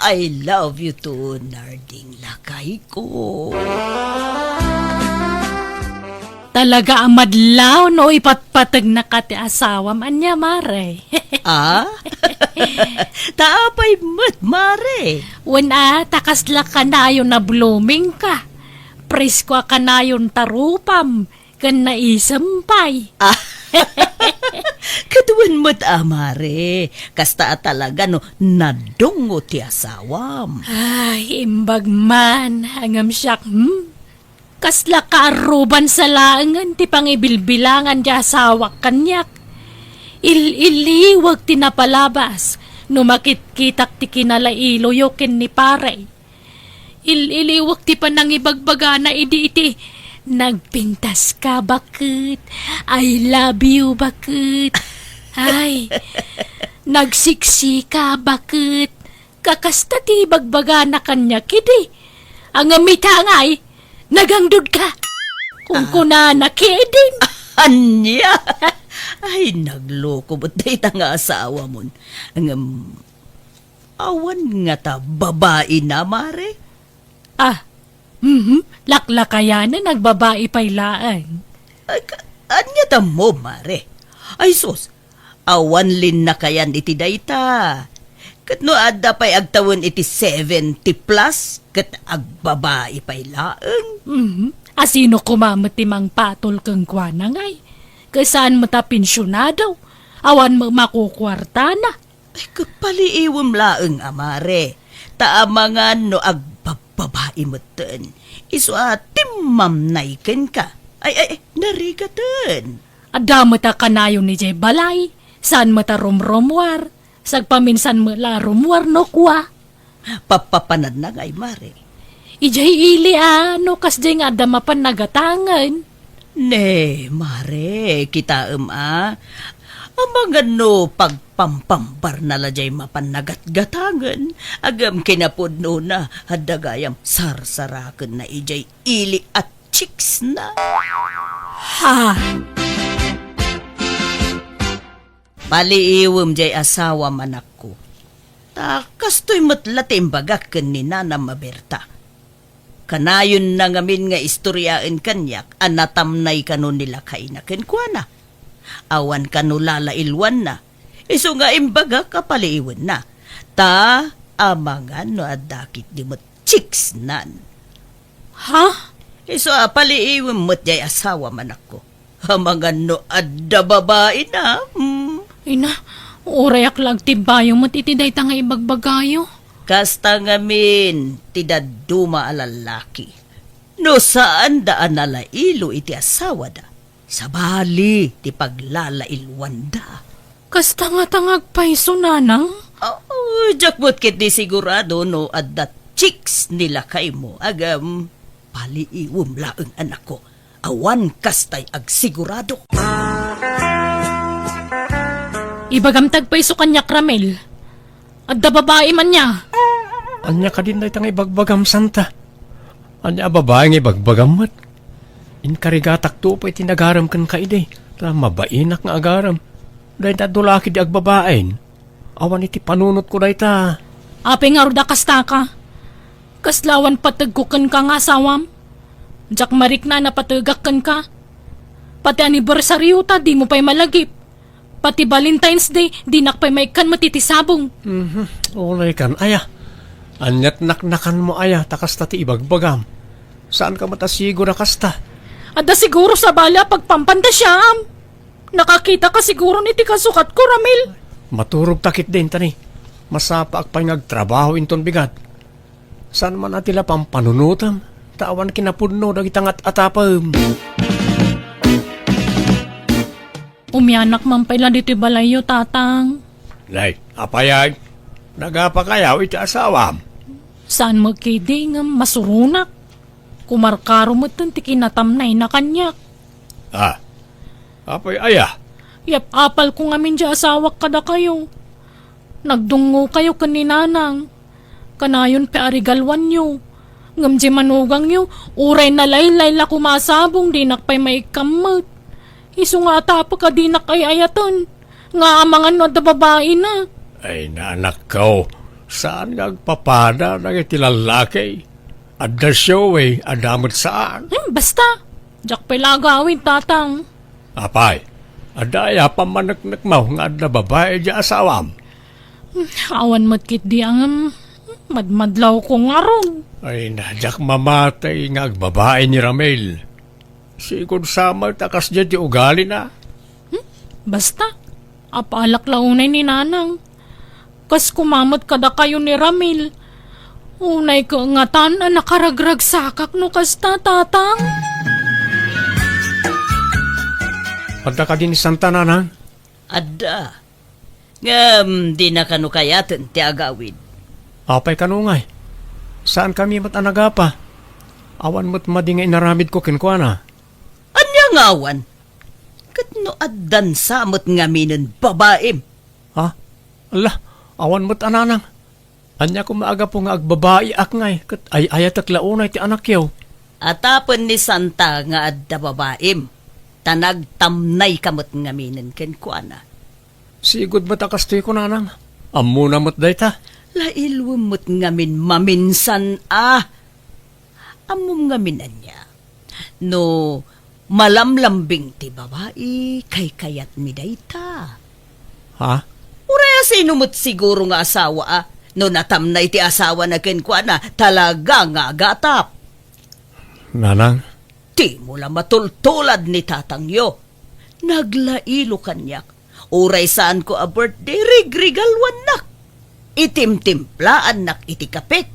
I love you too, narding lakay ko. Talaga ang madlaw no ipatpatag na kati asawam anya mare. Taapay mo't, mare. Una, takasla ka na yun na blooming ka. Presko ka na yun tarupam. Kan naisampay. Katuan mo't, mare. Kasta talaga no, nadungo ti asawam. Ay, imbag man. Hangam siyak, Kasla ka aruban sa langan, ti pangibilbilangan di asawak kanyak. Iliwag tinapalabas, numakit-kitak ti kinalailoyokin ni pare. Iliwag ti panangibagbaga na iti. Nagpintas ka, bakit? I love you, bakit? Ay, nagsiksi ka, bakit? Kakasta ti bagbaga na kanya, kidi. Ang amita nga'y, nagangdod ka. Kung kuna nakidin. Anya? Ay, nagloko mo't dahita nga asawa mo. Ang awan nga ta, babae na, mare. Laklakaya na nagbabae pailaan. Ay, anya ta mo, mare. Ay, sus, awan lin na kayan iti dayta. Kat no adda pa'y agtawon iti 70 plus, kat agbabae pailaan. Asino kumamutimang patol kang kwana ngay? Kasaan mo ta pensyonado? Awan mo makukwarta na. Ay, kapaliiwam laeng, amare. Taamangan no agbababae mo ten. Iso timam naiken ka. Ay, narigatan. Adamo ta kanayo ni Jay Balay. Saan mo ta rumrumwar? Sagpaminsan mo la rumwar no kwa. Papapanad na ngay, mare. Ijay ili no kas jay nga damapan nagatangan. Ne, mare, kita Amang no pagpampambar na lajay mapanagat-gatangan. Agam kinapudno na hadagayam sarsarakan na ijay ili at chicks na. Ha? Paliiwam jay asawa manak ko. Kastoy matlatim bagakan ni Nana Maberta. Kanayon na ngamin nga istoryaan kanyak, anatamnay kanon nila kay na kenkwana. Awan kanulala ilwan na. Iso nga imbaga kapaliiwan na. Amangan no adakit di mo chicks nan. Ha? Iso paliiwan mo't jay asawa manak ko. Amangan no adda babae na. Ina, urayak lang tibayo mo titiday ta nga ibagbagayo. Kasta ngamin, tidaduma alalaki. No saan daan nalailo iti asawa da? Sa bali, ti paglalailwan da. Kasta nga tangag paiso nanang? Jakbot kit di sigurado no adda chicks nila kay mo. Agam, paliiwom laeng anak ko. Awan kastay ag sigurado. Ibagamtag paiso kanyak Ramel. Adda babae man niya. Anya ka din na itang ibagbagam santa. Anya babae nga ibagbagam mat. Inkarigatak to pa itinagaram kan kaide. Ta mabainak nga agaram. Dahil ta dulaki di agbabaen. Awan iti panunot ko dahi ta. Ape nga ruda kasta ka. Kaslawan patagkukan ka nga asawam. Jak marik na napatagakan ka. Pati anibersaryo ta di mo pa'y malagip. Pati Valentine's Day, di nakpay may kan matitisabong. Olay kan, aya. Anyat naknakan mo aya, takas ti ibagbagam. Saan ka matasigo na kasta? Ada siguro sa bala pagpampanta siyam. Nakakita ka siguro ni ti kasukat ko, Ramil. Maturog takit din tani. Masapa ak pa'y nagtrabaho inton bigat. Saan man atila pang panunutam? Tawan kinapudno dagitangat atapam. Umyanak man pala dito balayo, tatang. Lay, apayag. Nagapakayaw iti asawam. Saan magkidi nga masurunak? Kumarkaro mo ti kinatamnay na kanyak. Ah, apay aya. Yap, apal ko nga min di asawak kada kayo. Nagdungo kayo kaninanang. Kanayon pe arigalwan nyo. Ngam di manugang nyo, uray na laylay la kumasabong di nakpay may kamot. Isu nga tapa ka di nakay ayaton. Nga amangan no da babae na. Ay, naanak ko. Saan nagpapada na iti lalaki? Adda siyo adamot saan? Basta, jak pa'y lagawin, tatang. Apay, adaya pamanaknak mo nga adda babae di asawam. Awan mo't kit di ang madmadlaw ko nga ron. Ay, nadyak mamatay nga agbabae ni Ramel. Sigod sama takas dyan di ugali na. Basta, apalak launay ni nanang. Kas kumamot kada kayo ni Ramil. Unay ko nga tan na nakaragrag sakak no kasta, tatang. Adda ka din ni Santa Nanang? Adda. Di na kanu kayatan ti agawid. Apay kanungay. Saan kami matanagapa? Awan mo't madingay naramid ko kinkwana. Anya ngawan? Kat no addan samot nga minin babaem. Ha? Ala, awan mo't ananang. Anya ko maaga po nga agbabae akngay. Kat ay ayatak launay ti anak yaw. Atapon ni Santa nga adda babaem. Tanagtamnay kamot nga minin kenkwana. Sigod matakas ti ko nanang. Amuna mo't dayta. Lailwam mo't ngamin maminsan Amom ngamin anya. No, malamlambing ti babae, kay kayat mi dayta. Ha? Uraya sinumot siguro nga asawa no natamnay ti asawa na kenkwana, talaga nga gatap. Nanang? Ti mula matultulad ni tatangyo. Naglailo kanyak. Uray saan ko a birthday rigrigalwan nak. Itimtimplaan nak iti kapit.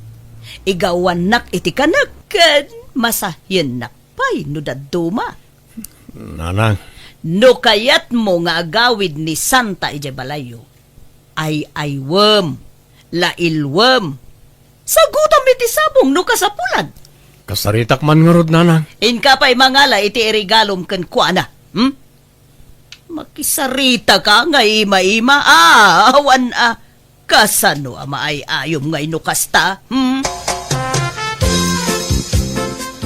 Igawan nak iti kanak. Ken masahyan nak pay no daduma. Nanang? No kayat mo nga agawid ni Santa ije balayo. Ay aywem. Lailwem. Sagutam iti sabong no kasapulan. Kasaritak man nga rod, nanang. Inka pa'y mangala iti irigalom ken kuana. Makisarita ka nga ima-ima. Awan kasano maay ayom nga inukasta.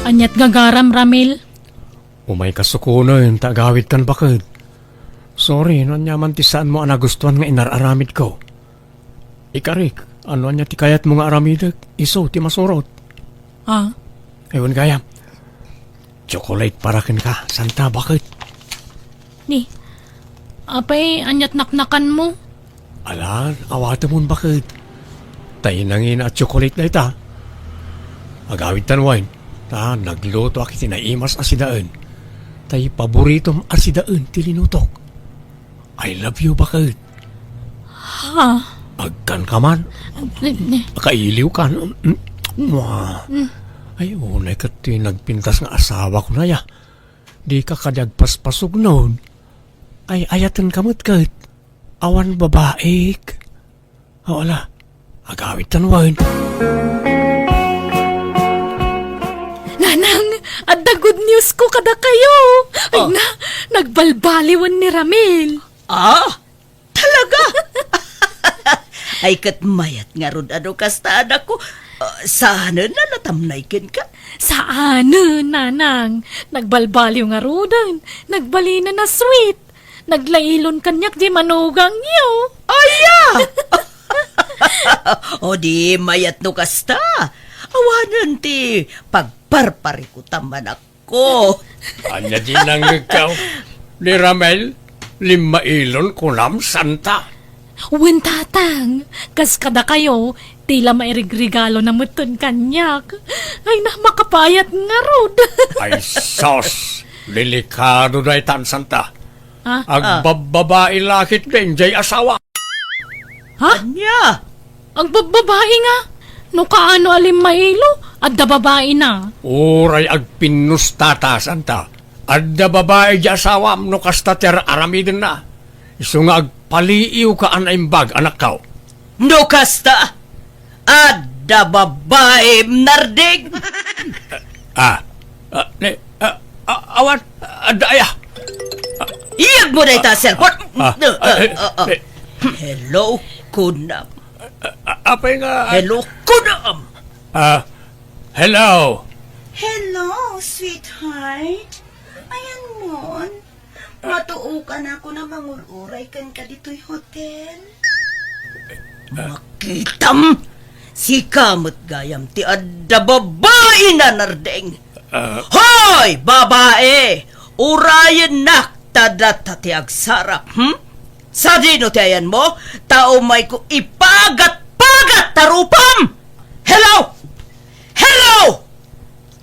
Anyat gagaram, Ramil. Umay kasukunan, tagawid kan bakit. Sorry, nanyaman ti saan mo anagustuhan nga inararamid ko. Ikarik, ano anya ti kayat mo nga aramidak? Iso, ti masurot. Ah, Ewan kaya, chocolate para kin ka, Santa, bakit? ni, apay anyat naknakan mo. Alan, awata mo bakit? Tayo nangin at chocolate na ita. Agawid tanwain, nagluto ak tinaimas asidaan. Tayo paboritom asidaan tilinutok. I love you, bakit? Ha? Agkan ka man, makailiw ka. Mwah. Ay, unay ka nagpintas nga asawa ko na ya. Di ka kadagpaspasog noon. Ay, ayatan kamot kahit. Awan babaik. Wala, agawit tanwain. Nanang, adda good news ko kada kayo. Ay na, nagbalbaliwan ni Ramil. Talaga? Ay katmayat nga rod ano kasta anak ko. Sana na natamnaykin ka. Saan, nanang? Nagbalbaliw nga rodan. Nagbalina na sweet. Naglailon kanyak di manugang niyo. Aya! O di mayat no kasta. Awanan ti pagparpari ko taman ako. Anya din ang ikaw. Ni Ramel, 5 ilon kunam, Santa. Wen tatang, kas kada kayo, tila mairigregalo na muton kanyak. Ay na, makapayat nga rod. Ay sos, delikado na itan, Santa. Ha? Agbababae lakit din, jay asawa. Ha? Anya? Ang babae nga. No kaano alim mailo, at da babae na. Uray agpinustataas anta. Adda babae di asawa no kastater aramidin na. Isu nga agpaliiw ka anaimbag anak kao. No kasta? Adda babae narding? Awan, adda aya. Iyag mo na ita cellphone. eh, Hello, kunam. Apay nga. Hello, kunam. Hello. Hello, sweetheart. Ayan mon. Matuo ka na ako na manguluray kan ka dito'y hotel. Makitam. Si kamot gayam ti adda babae na narding. Hoy, babae! Urayan nak tadata ti agsarap, Sa dino tayan mo, tao may ko ipagat-pagat tarupam! Hello! Hello!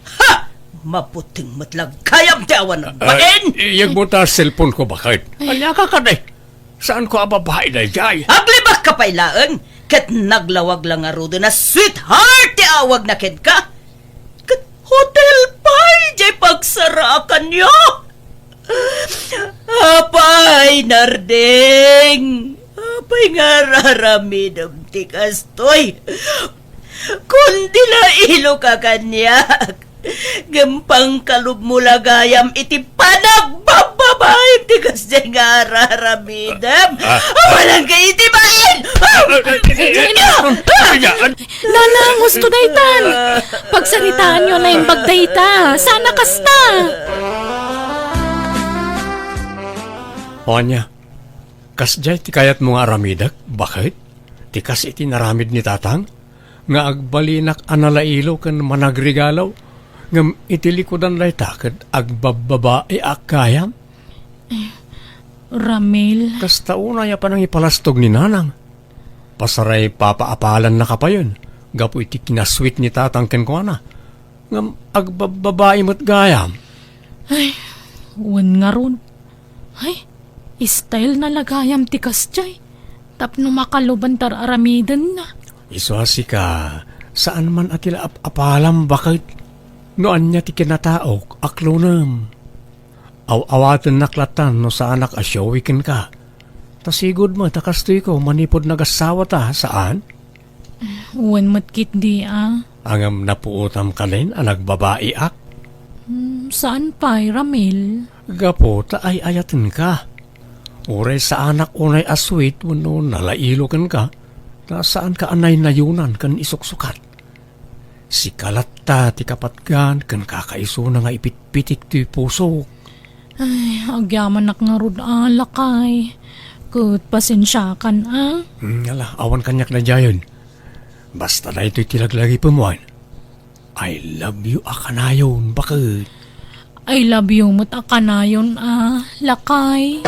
Ha! Maputing matlag kayam ti awan ng bain! Iyag mo ta cellphone ko bakit? Alya ka day. Saan ko ababae na jay? Aglibak ka pailaan, kat naglawag lang arudo na sweetheart ti awag na ken ka. Kat hotel pa'y jay pagsarakan niyo. Apay, narding. Apay nga raramidam ti kastoy. Kundi la ilo ka kanyak. Gampang kalub mo lagayam iti panagbababay ti kasya nga raramidam. Walang ka iti bain. Lala, gusto daytan. Pagsaritaan nyo na yung bagdayta. Sana kasta. Onya, kasjay ti kayat mo nga aramidak, bakit? Ti kas iti naramid ni tatang? Nga agbalinak analailo kan managregalaw? Ngam iti likodan lay takad agbababae akayam? Ramil. Kasta una ya pa nang ipalastog ni nanang. Pasaray papaapalan na kapayon. Gapo iti kinasweet ni tatang ken ko na. Ngam agbababae mo't gayam. Ay, wan nga ron. Ay, style na lagayam ti kasjay. Tapno makaluban tar aramidan na. Iswasi ka, saan man atila apalam bakit? Noan niya ti kinataok, aklonam. Aw-awatan naklatan no sa anak asyawikin ka. Tasigod mo, takastoy ko, manipod nagasawa ta, saan? Wan matkit di Angam napuutam ka rin, anak babae ak. Saan pa'y Ramil? Gapo, ta ay ayatin ka. Uray sa anak unay aswit, wano nalailokan ka, ta saan ka anay nayunan kan isuksukat. Si kalatta ti kapatgan kan kakaiso na nga ipitpitik ti puso. Ay, agyaman nak nga rod alakay. Kut pasensya kan Ala, awan kanyak na jayon. Basta na ito'y tilaglagi pamuan. I love you akanayon, bakit? I love you mo't akanayon lakay.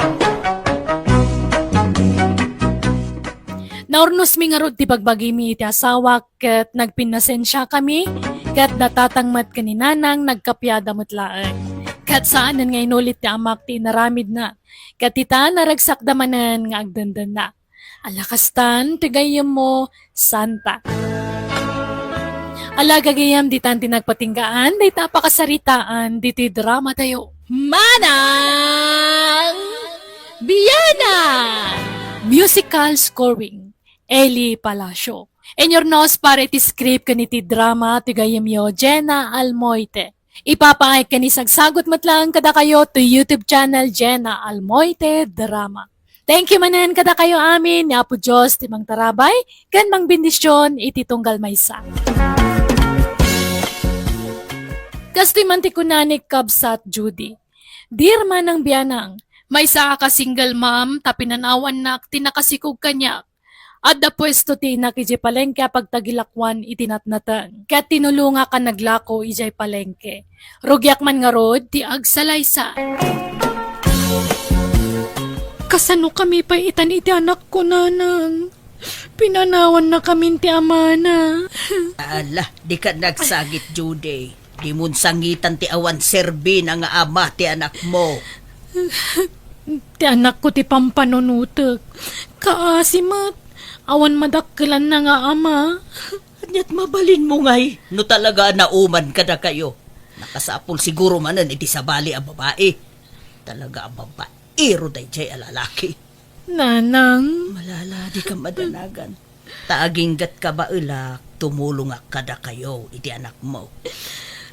Naurnos mi nga rod ti bagbagi mi iti asawa ket nagpinasensya kami ket datatangmat kaninanang nagkapyada mutlaan. Ket saanan nga inulit ti amak ti naramid na. Ket ita naragsak damanan nga agdandan na. Alakastan ti gayem mo Santa. Alagagayam di tanti nagpatinggaan, di tapakasaritaan, di ti drama tayo. Manang Biyana! Musical scoring, Eli Palacio. And your nose para iti script kaniti drama, tigayam yo, Jenna Almoite. Ipapaay kani sagsagot matlang kada kayo to YouTube channel Jenna Almoite Drama. Thank you manan kada kayo amin, ni Apo Diyos, timang tarabay, kan mang bendisyon, iti tunggal maysa. Kastoy mantikunanik kabsat Judy. Dear manang biyanang, may saa ka single mom, tapinanawan na tinakasikog kanyak. Adda pwesto ti nakijay palengke pagtagilakwan itinatnatan. Kaya tinulunga ka naglako ijay palengke. Rugyak man nga rod, ti agsalaysa. Kasano kami pa itan iti anak ko nanang? Pinanawan na kami ti amana. Ala, di ka nagsagit, Judy. Di mun sangitan ti awan serbi na nga ama ti anak mo. Ti anak ko ti pampanunutek. Kaasimat. Awan madakkelan na nga ama. Anyat mabalin mo ngay, no talaga nauman ka na kayo. Nakasapol siguro manan iti sabali ang babae. Talaga ang babaero day jay alalaki. Nanang. Malala, di ka madanagan. Taaginggat ka ba ulak, tumulong kada kayo, iti anak mo.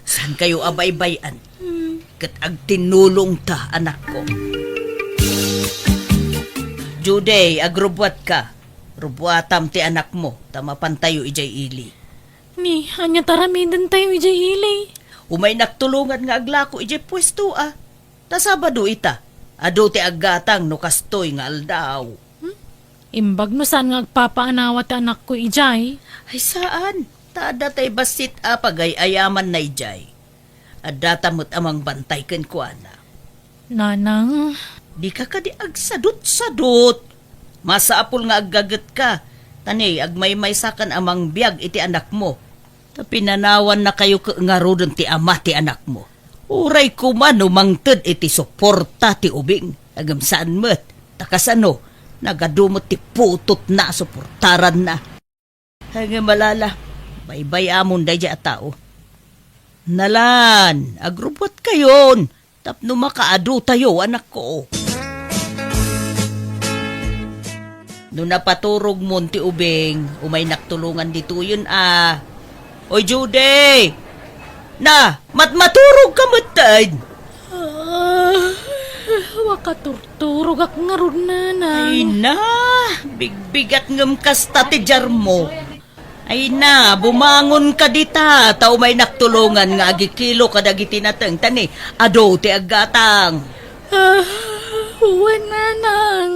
San kayo abay-bayan? Kat ag tinulong ta, anak ko. Juday, agrubwat ka. Rubwatam ti anak mo, tamapan tayo ijay ili. Ni, anya taramidan tayo ijay ilay. Umay naktulungan nga aglako ijay pwesto Tasabado ita, ado ti aggatang no kastoy nga aldaw. Imbag no saan nga agpapaanawa ti anak ko ijay. Ay saan? Tada tay basit pagay ayaman na ijay. Adatamot amang bantay ken kuana. Nanang. Di ka kadi agsadot-sadot. Masaapol nga aggagat ka. Tani, agmay-may sakan amang biyag iti anak mo. Tapinanawan na kayo nga rodon ti ama ti anak mo. Uray ko man umangtod iti suporta ti ubing. Agamsaan mo't. Takasano, nagadumot ti putot na suportaran na. Hanggang malala, baybay amon day a tao. Nalan, agrupot kayon. Tapno makaado tayo, anak ko. Noong napaturog mo ti ubing, umay naktulungan dito yun Oy, Judy! Na, maturog ka matad! Wakaturturog ak nga ron, nanang. Ay na, bigbigat ngam kasta ti jar mo. Ay na, bumangon ka dita, tao may naktulungan nga agikilo kadagiti nateng tani, ado ti aggatang. Uwan, nanang.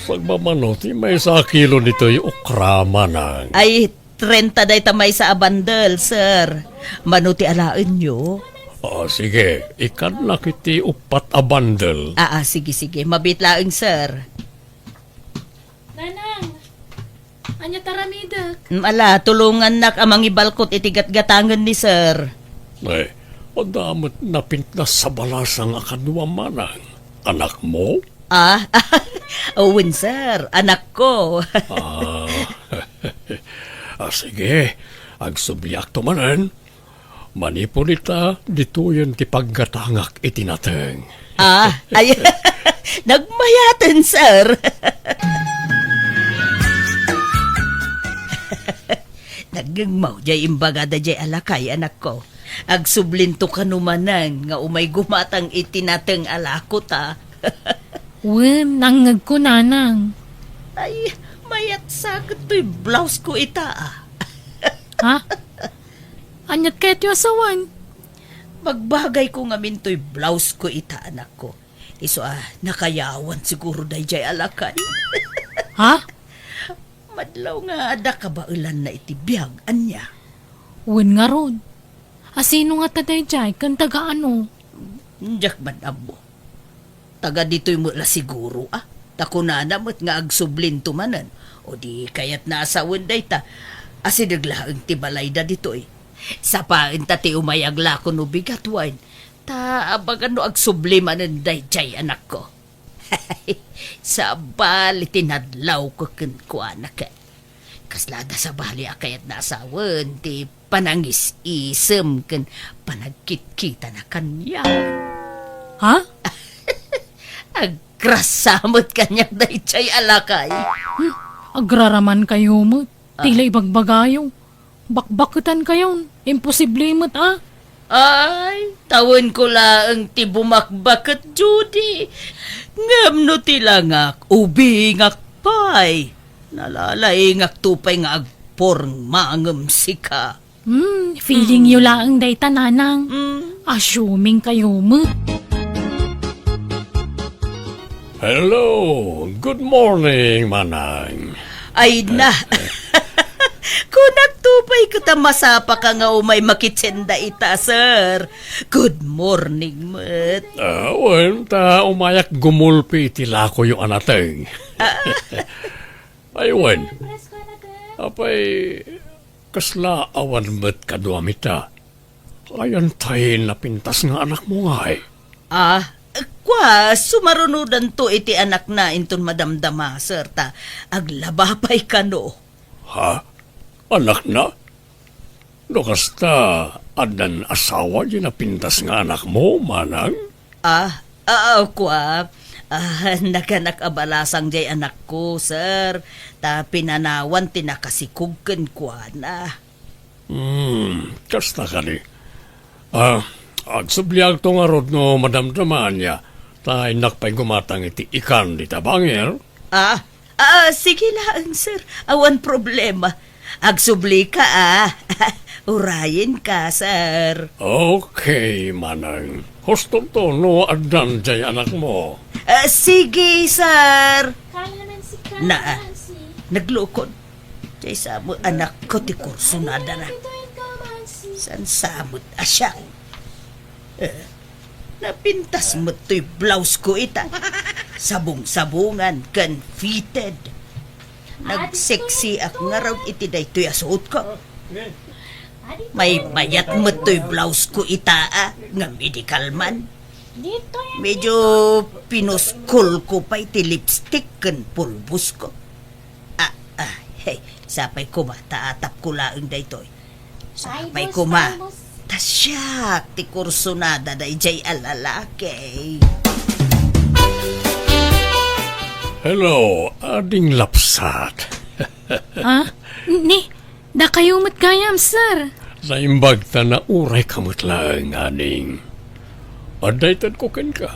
Pagmamanoti, may sa kilo nito yung ukrama nang. Ay, 30 day tamay sa abandel, sir. Manuti alaan nyo. Sige, ikan na kiti upat a bundle. Sige, mabitlaeng, sir. Nanang. Anya taramidak. Ala, tulungan nak amang ibalkot itigat-gatangan ni sir. Ay, o damot napintas sa balasang akanwa manang. Anak mo? Owen, sir. Anak ko. Sige, agsubiyak to manan. Manipunita, dito yun ti paggatangak itinateng. Ay, nagmayatan, sir. Nagngmaw, jay imbagada jay alakay, anak ko. Agsublinto ka numanan, nga umay gumatang itinateng alako ta. Wen, nangag ko, nanang. Ay, mayat sakit to'y blouse ko ita Ha? Anyat kayo ti asawan. Magbagay ko nga minto'y blouse ko ita, anak ko. Iso nakayawan siguro day jay alakay. Ha? Madlaw nga ada ka ba ulan na itibiyag, anya? Wen nga ron. Asino nga taday jay, kan taga ano? Njak man abo. Taga dito'y mula siguro, Takunana mo't nga agsublin tumanan. O di kayat naasawan day ta. Asidaglaang tibalay da dito'y. Sapain ta ti umayagla ko no bigat wine. Ta abagan no agsublimanan day jay, anak ko. Sa bali tinadlaw ko kuana ka. Kaslada sa bali akayat naasawan ti panangis isem ken panagkit-kita na kanya. Ha? Agrasamot kanyang daychay alakay. Agraraman kayo mo. Tila ibagbagayo. Bakbakutan kayo. Imposible mo't Ay, tawon ko lang ti bumakbakat, Judy. Ngamno tilangak, ubingak pay. Nalalaingak tupay nga agporng mangam sika. Feeling yu laang day tananang. Assuming kayo mo. Hello, good morning, manang. Ay na. Kung nagtupay ko ta masapa ka nga umay makitsenda ita, sir. Good morning, mat. Ta umayak gumulpi tila ko yung anateng. Ay, wen. Apay, kasla awan met kaduamita. Ayan tayo napintas nga anak mo nga eh. Sumarunudan to iti anak na inton madamdama, sir, ta aglabapay ka no. Ha? Anak na? No kasta, adan asawa di na pintas nga anak mo, manang? Naganak abalasang jay anak ko, sir. Ta pinanawan tinakasikugken kwa na. Kasta ka ni. Agsubliag to nga rod no madamdaman niya. Ta inak pa'y gumatang iti ikan di tabangir. Sige lang, sir. Awan problema. Agsubli ka, Urayin ka, sir. Okay, manang. Huston to no adan jay anak mo. Sige, sir. Kaya naman si Naglukod. Jay sa mo anak ko ti kurso na na. San samot asya. Napintas mo to'y blouse ko ita. Sabong-sabungan kan fitted. Nagseksi ak nga raw iti day to'y asuot ko. May bayat mo to'y blouse ko ita nga medical man. Dito yan. Medyo pinuskol ko pa iti lipstick kan pulbus ko. Hey, sapay ko ba, taatap ko laang day to'y. Sapay ko ma, tasyak ti kurso na daday jay alalaki. Hello, ading lapsat. Da kayo matgayam, sir. Sa imbag ta na uray kamot lang, aning. Adaytan ko ken ka.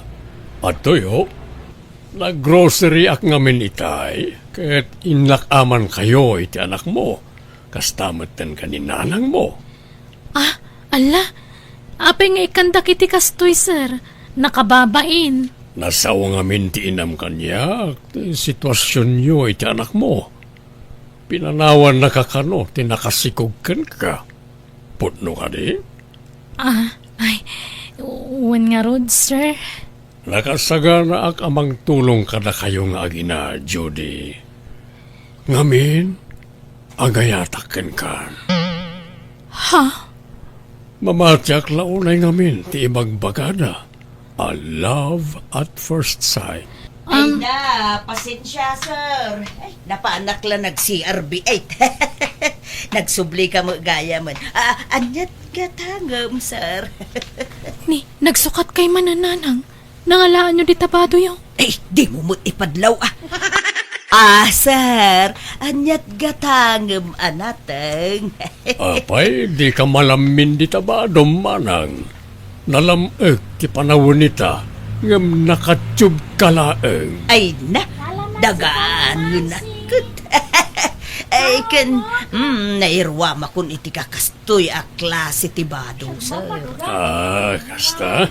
Atoyo, nag-grocery ak ngamin itay, ket inlakaman kayo iti anak mo. Kastamatan ka ni nanang mo. Ala, apay nga ikanda kiti kastoy, sir. Nakababain. Nasawa ngamin ti inam kanya, ti sitwasyon nyo iti anak mo. Pinanawan na kakano, tinakasikog ka. Putno ka di? Uwan nga rod, sir. Nakasagana ak amang tulong kada kayo nga agina, Judy. Ngamin, agayataken kan. Ha? Mamatyak launay ngamin, ti ibagbagada. A love at first sight. Ay na, pasensya, sir. Ay, napaanak lang nag-CRB8. Nagsubli ka mo gaya man. Anyat ka tangam, sir. Nagsukat kay manananang. Nangalaan nyo di tabado yung. Di mo mo't ipadlaw, sir. Anyat gatangam anateng. Apay, di ka malamin di tabadom manang. Nalameg ti panawon nita, ngam nakatsyub kalaeng. Ay na, dagaan na. Ay kan, nairwa makun iti kakastoy a klase ti bado, sir. Kasta.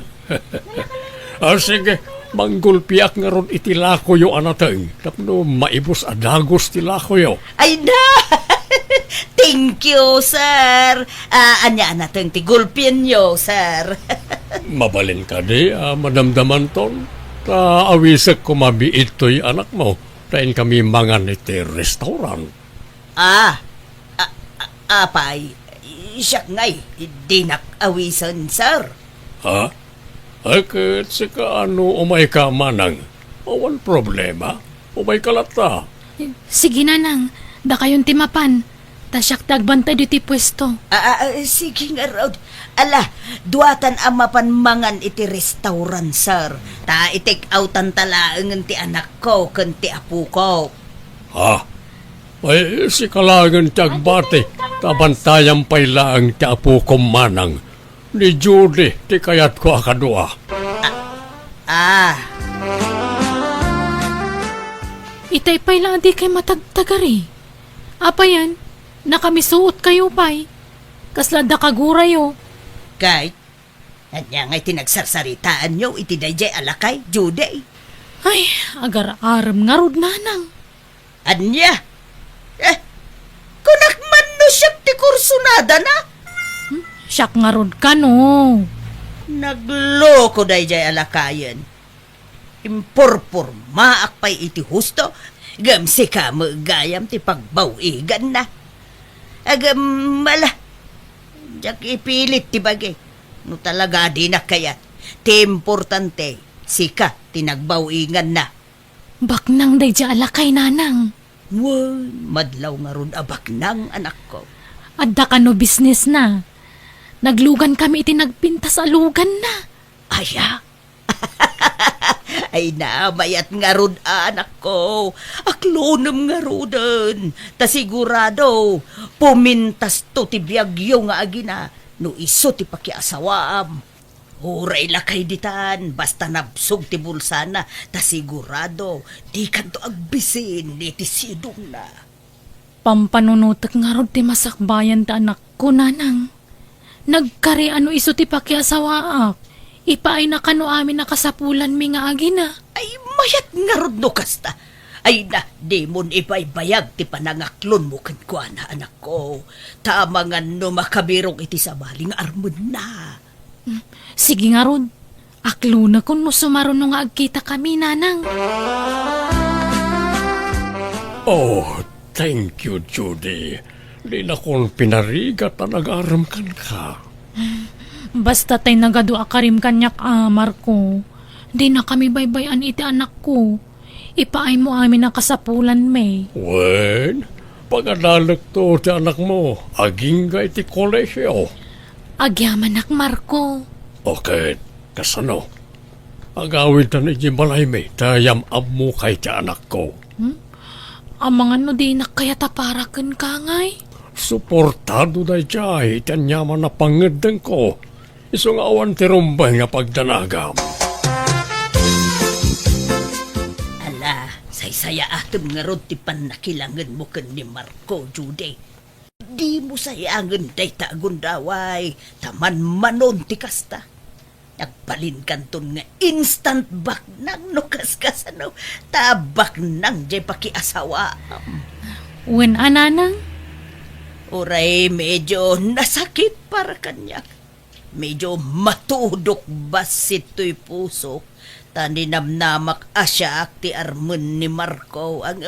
Sige, manggulpiak nga ron iti lakoyo anateng. Tapno maibos adagos ti lakoyo. Ay na! Thank you, sir. Anya anateng ti gulpin nyo, sir. Mabalin ka di, madamdaman ton. Awisag ko mabiit to'y anak mo. Tayin kami mangan iti restaurant. Apay, siyak ngay, di nak-awisan, sir. Ha? Ket sika ano umay ka manang. Awan problema. Umay kalata. Sige nanang, da kayon timapan. Tasyak tagbantay di ti pwesto. Sige nga, Rod. Ala, duwatan amapan mangan iti restaurant, sir. Ta itik outan talaangan ti anak ko kan ti apu ko. Ha? Ay, si kalangan tiagbati. Tabantayan pa'y laang ti apo kong manang. Ni Judy, ti kayat ko akadua. Itay pa'y lang di kay matagtagari. Apa yan? Nakamisuot kayo pa'y. Kaslada kagurayo. Kahit, anya ngay tinagsarsaritaan nyo, iti dayjay alakay, Judy. Ay, agar-aram nga rod nanang. Anya? Kunak man no siya ti kursunada na. Siyak nga rod ka no. Nagloko dayjay alakayan. Impurpur maakpay iti husto. Gamsi ka mo gayam ti pagbawigan na. Agam mala. Diyak ipilit ti bagay. No talaga di na kayat. Ti importante, sika, tinagbaw-ingan na. Baknang day di alakay, nanang. Wow, madlaw nga ron abak ng anak ko. Adda ka no business na. Naglugan kami iti nagpinta sa lugan na. Aya? Ay na, mayat nga rod anak ko. Aklonam nga rodan. Ta sigurado, pumintas to ti biyagyo nga agina. No iso ti pakiasawaam. Huray lakay ditan, basta nabsog ti bulsana. Ta sigurado, di kanto agbisin, ni ti sidong na. Pampanunutak nga rod ti masakbayan ta anak ko, nanang. Nagkari ano iso ti pakiasawaak. Ipaay na kano amin nakasapulan mi nga agina. Ay, mayat nga rod no kasta. Ay na, di mon ibaybayag ti panangaklon mo kankwana anak ko. Tama nga no makabirong iti sabaling armon na. Sige nga rod. Aklo na kung no sumaron no nga agkita kami, nanang. Oh, thank you, Judy. Di na kong pinarigat na nag-aram ka. Basta tay nagado akarim kanyak Marco. Di na kami baybayan iti anak ko. Ipaay mo amin ang kasapulan, May. Wen, pagadalag to ti anak mo, aging ga iti kolesyo. Agyaman ak, Marco. Okay, kasano? Agawin ta ni Jimalay May, tayam ab mo kay ti anak ko. Amangan no di na kaya taparakan ka ngay. Suportado na jay, iti anyaman na pangedeng ko. Isong awan ti rumbay nga pagdanagam. Ala, saysaya atom nga rod ti panakilangan mo kan ni Marco, Judy. Di mo sayangan day tagundaway, taman manon ti kasta. Nagbalin kanton nga instant back nang nukaskas ano, tabak nang jay pakiasawa. Wen ananang? Uray, medyo nasakit para kanyak. Medyo matudok basit to'y pusok. Taninamnamak asyak ti armen ni Marco ang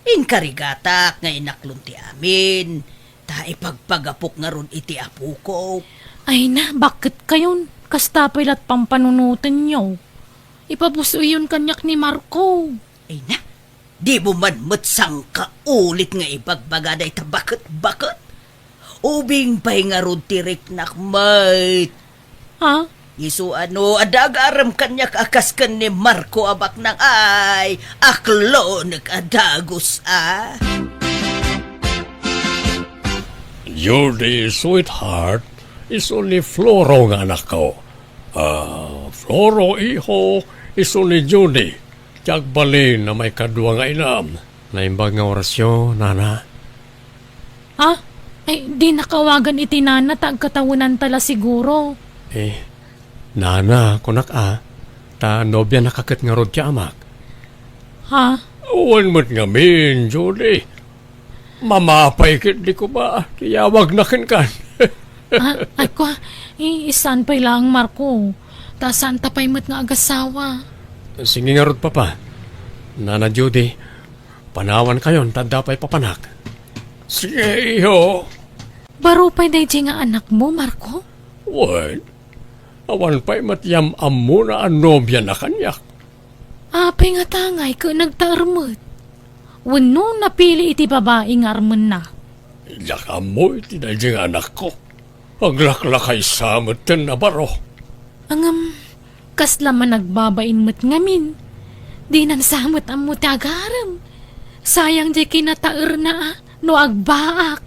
inkarigatak nga inaklon ti amin. Ta ipagpagapok nga ron iti apo ko. Ay na, bakit kayon? Kastapay lat pampanunutan nyo. Ipapuso yun kanyak ni Marco. Ay na, di mo man matsang ka ulit nga ipagbagaday ta bakit? Ubing pa'y nga ron tirik nakmait. Ha? Isu ano, adagaram kanyak akas kan ni Marco abak nang ay, aklo nag-adagos Judy, sweetheart, is only Floro nga anak ko. Floro, iho, is only Judy. Tiyagbalin na may kadwa nga inam. Naimbag nga orasyon, nana. Ha? Ay, di nakawagan iti nana tagkatawunan tala siguro. Nana, kunak ta nobya nakakat nga rod kya amak. Ha? Uwan mo't ngamin, Judy. Mamapay kit di ko ba, tiyawag na kan. Ay kwa, isan pa'y lang Marco. Ta saan tapay mo't nga agasawa. Sige nga rod papa. Nana Judy, panawan kayon, tanda pa'y papanak. Sige, iho. Baro pa'y day nga anak mo, Marco? Wan, awan pa'y matiyam amo na anobya na kanyak. Apay nga tangay ka nagtaarmot. Wano napili iti babae nga arman na. Yak amo iti dahil nga anak ko. Aglaklakay samot ten na baro. Angam, kasla man nagbabain mo't ngamin. Di nan samot ang mutagaram. Sayang di kinataer na no agbaak.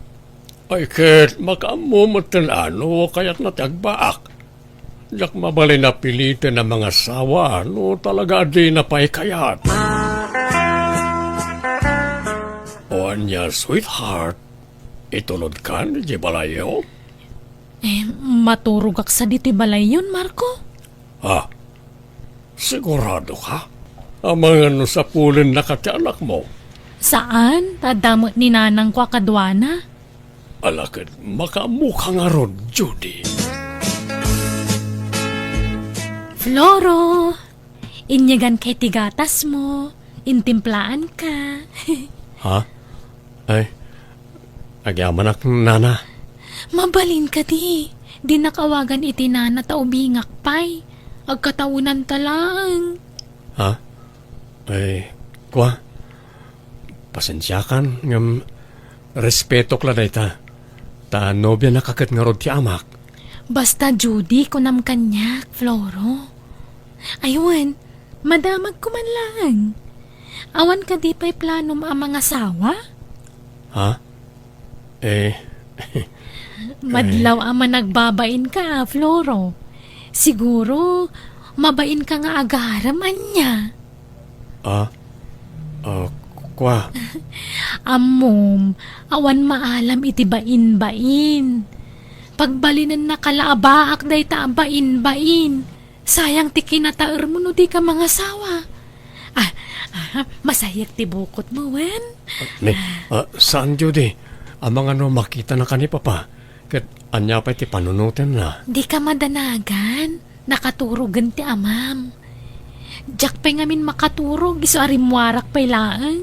Ay ket, makaamo mo ten ano, kaya't natagbaak. Yak mabalay na pilitin ng mga sawa, no talaga di na pa'y kayat. O anya, sweetheart, itulod ka ni Jibalayo? Maturugak sa diti balay yun, Marco? Sigurado ka? Ang mga no sa pulin na katianak mo? Saan? Tadamot ni nanang kwa kadwana? Alakad, makamukha nga ron, Judy. Floro, inyagan kay tigatas mo. Intimplaan ka. Ay, agyaman ak nana. Mabalin ka di. Di nakawagan iti nana ta ubingak pay. Agkataunan talang. Ha? Kwa? Pasensyakan, ngam respeto kla dayta. Ta nobya nakakat nga rod ti amak. Basta Judy kunam kanyak, Floro. Aywan, madamag ko man lang. Awan ka di pa'y planom ang mga sawa? Ha? Madlaw ama nagbabain ka, Floro. Siguro, mabain ka nga agaraman niya. Kwa? Amom, awan maalam iti bain-bain. Pagbalinan na kalaabaak day ta bain-bain. Sayang ti kinataer mo no di ka mga sawa. Masayak ti bukot mo, wen? Saan, Judy? Ang mga no makita na kani papa. Kat anya pa ti panunutin na. Di ka madanagan. Nakaturugan ti amam. Diyak pa ngamin makaturog. Iso arimwarak pa'y laang.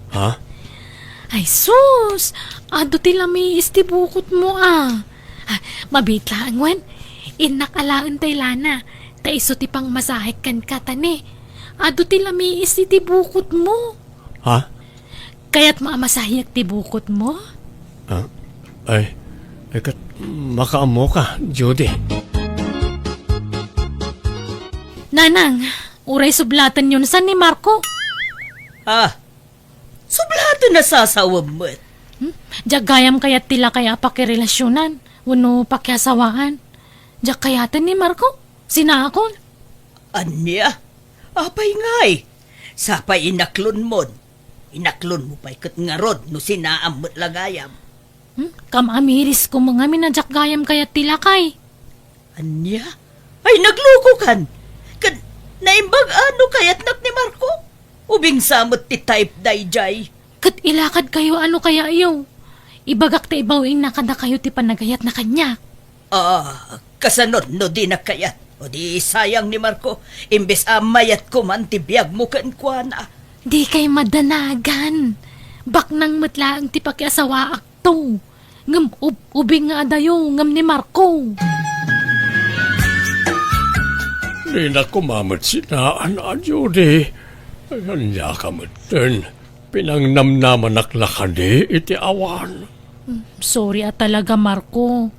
Ha? Ay sus! Ado ti lami isti bukot mo Mabit lang, wen. Inakalaan tay lana. Ta iso ti pang masahik kan katane. Ado ti lami isti ti bukot mo. Ha? Kaya't maamasahiyak ti bukot mo? Kat makaamo ka, Judy. Nanang, uray sublatan yun san ni Marco. Sublato na sasawam mo. Gayam kayat tila kaya pakirelasyonan. Wano pakiasawaan. Diyak kayatan ni Marco. Sinakon. Anya? Apay ngay. Sapay inaklon mo. Inaklon mo pa'y kat nga rod no sinaam mo't lagayam. Kamamiris ko mga minadyak gayam kayat tila kay. Anya? Ay nagluko kan. Kan naimbag ano kayat nak ni Marco? Ubing samot ti type dayjay. Kat ilakad kayo ano kaya ayaw. Ibagak ta ibawing nakada kayo ti panagayat na kanya. Kasanod no di na kayat. O di sayang ni Marco. Imbes mayat ko man ti biyag mo kan kwa na. Di kay madanagan. Bak nang matlaang ti pakiasawa akto. Ngam ubing nga adayo ngam ni Marco. Di na kumamat sinaan, Judy. Ayan niya kamatin. Pinangnamnaman naklakadi iti awan. Sorry talaga Marco.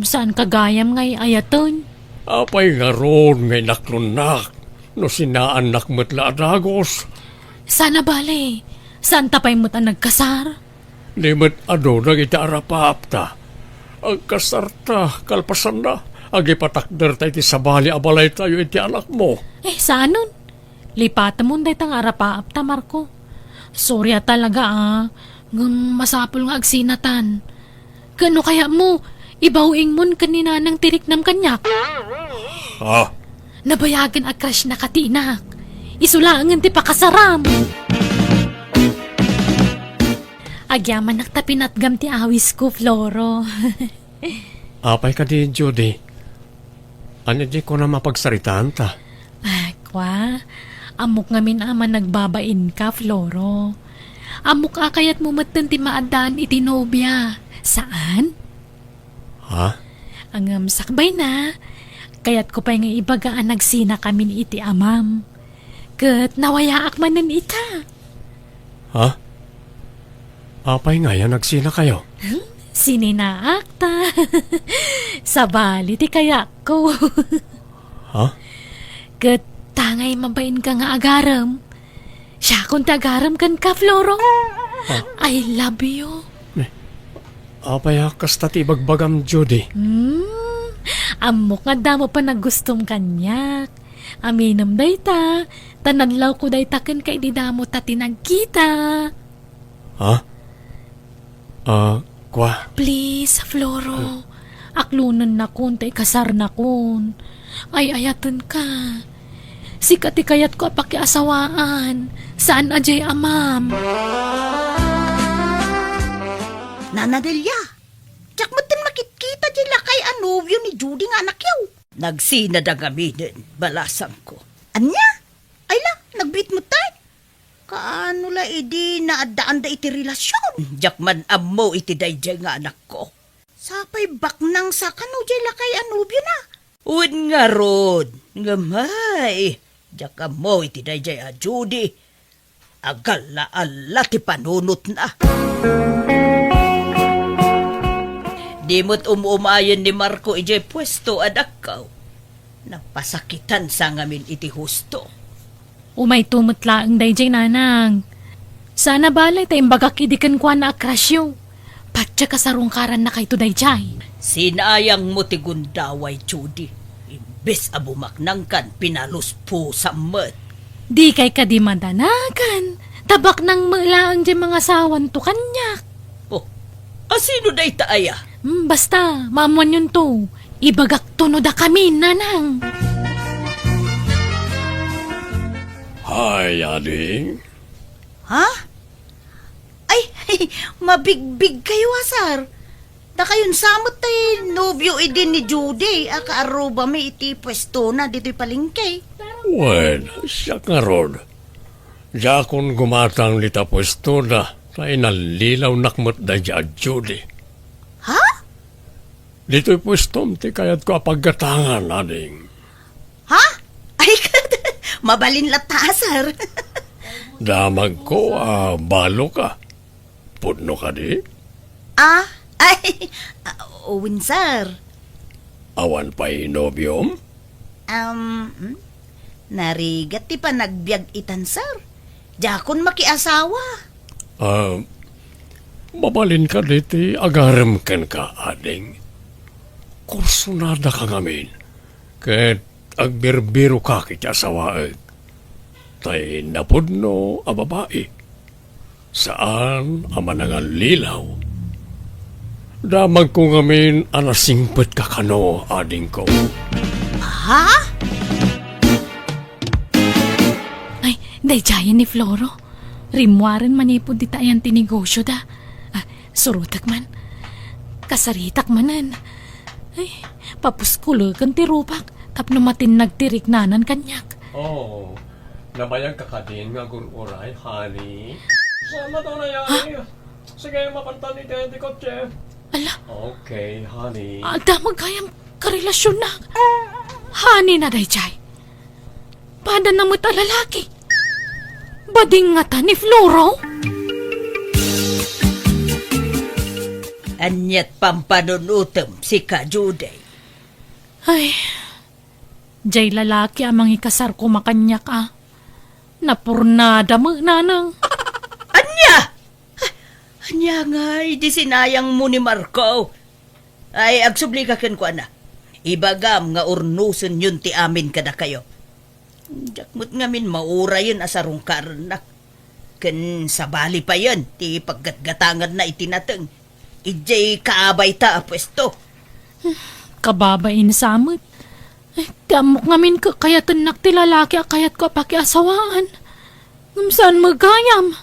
Saan kagayam ngay ayaton? Apay nga ron ngay naklunak. No sinaan nakmatla adagos. Sana bale. Saan tapay mo't ang nagkasar? Limit ado nagiti arapapta. Ang kasarta, kalpasan na. Agi patakder tayo iti sabali abalay tayo iti anak mo. Saan nun? Lipatan mo day tang arapaapta, Marco. Sorry talaga Ngam masapol nga agsinatan. Kano kaya mo? Ibawing mon kanina ng tirik ng kanyak. Nabayagan ang crush na katinak. Isulangan ti pakasaram. Agyaman naktapinatgam ti awis ko, Floro. Apay ka di, Judy. Ano di ko na mapagsaritaan ta? Kwa, amok ngamin aman nagbabain ka, Floro. Amok kayat mo matan ti maadaan iti nobya. Saan? Ang sakbay na. Kayat ko pa nga ibagaan nagsina kami ni iti amam. Kat nawayaak manan ita. Apay nga yan, nagsina kayo. Sininaak ta. Sabali ti kayak ko. Kat tangay mabain ka nga agaram. Siya kung tagaram kan ka, Floro. I love you. Apay kasta ti bagbagam, Judy. Amok nga damo pa nagustom kanyak. Aminam day ta. Tananlaw ko day taken kay di damo ta tinagkita. Kwa? Please, Floro. Aklunan na kun, tay kasar na kun. Ay ayatan ka. Sikat kayat ko pakiasawaan. Saan ajay amam? Nana Delia, tsak mo din makikita dila kay anubyo ni Judy nga anak yaw. Nagsina da kami din. Balasam ko. Anya? Ay la, nagbit mo tayo. Kaano la idi naadaan da iti relasyon? Jakman amo iti dayjay nga anak ko. Sapay baknang sa kanu jay lakay anubyo na. Uwan nga rod, nga may. Diya mo iti dayjay a Judy. Agala-ala ti panunot na. Di mo't umuumayon ni Marco ijay pwesto adakaw. Napasakitan sa ngamin iti husto. Umay tumutlaang dayjay nanang. Sana balay tayong bagak idikan kwa na akrasyo. Patya kasarungkaran na kay to dayjay. Sinayang mo ti gundaway, Judy. Imbes abumaknang kan pinalus po sa mat. Di kay kadi madanakan. Tabak ng malaang dyan mga sawan to kanyak. Oh, asino day taaya? Basta, mamuan yun to. Ibagak tunod kami, nanang. Hay, ading. Ha? Ay, mabigbig kayo, asar. Da kayon samot tay nobyo idin ni Judy. Akaaruba may iti pwesto na dito'y palingkay. Well, siya nga rod. Diya akong gumatang lita pwesto na tayo nalilaw nakmot da dya, Judy. Ha? Dito'y pwestom, ti kayat ko apaggatangan, ading. Ha? Ay, mabalin lata, asar. Damag ko, balo ka. Pudno ka di? Owen, sir. Awan pa'y nobyom? Narigat ti pa nagbiag itan, sir. Jakon makiasawa. Mabalin ka diti, agarem ken ka, ading. Kursunada ka ngamin. Ket agbirbiro ka kiti asawaeg. Tay napudno a babae. Saan amanangan lilaw? Damag ko ngamin anasingpet ka kano, ading ko. Ha? Ay, dayjayan ni Floro. Rimwaran manipod di tayan tinegosyo da. Surutak man. Kasaritak manan. Ay, papuskulugan ti rupak. Tapno matin nagtirik nanan kanyak. Oh, nabayag ka din nga gururay, honey. Sama to na yan. Sige, mapantan ni Teddy Kotche. Ala, Okay, honey. damag kayang karelasyon na. Hani na dayjay. Pada na mo't lalaki. Bading nga ta ni Floro. Anyat pampanunutem si ka Judy. Ay, jay lalaki amang ikasar ko makanyak Napurnada mo, nanang. Anya! Anya nga, di sinayang mo ni Marco. Ay, agsubli ka ken ko na. Ibagam nga urnuson yun ti amin kada kayo. Jakmut ngamin maura yun asarong karnak. Ken sabali pa yun, ti paggatgatangan na itinateng. Ijay kaabay ta pwesto. Kababain samot. Ay, damok ngamin ka kayatan nak ti lalaki kayat ko pakiasawaan. Saan magayam?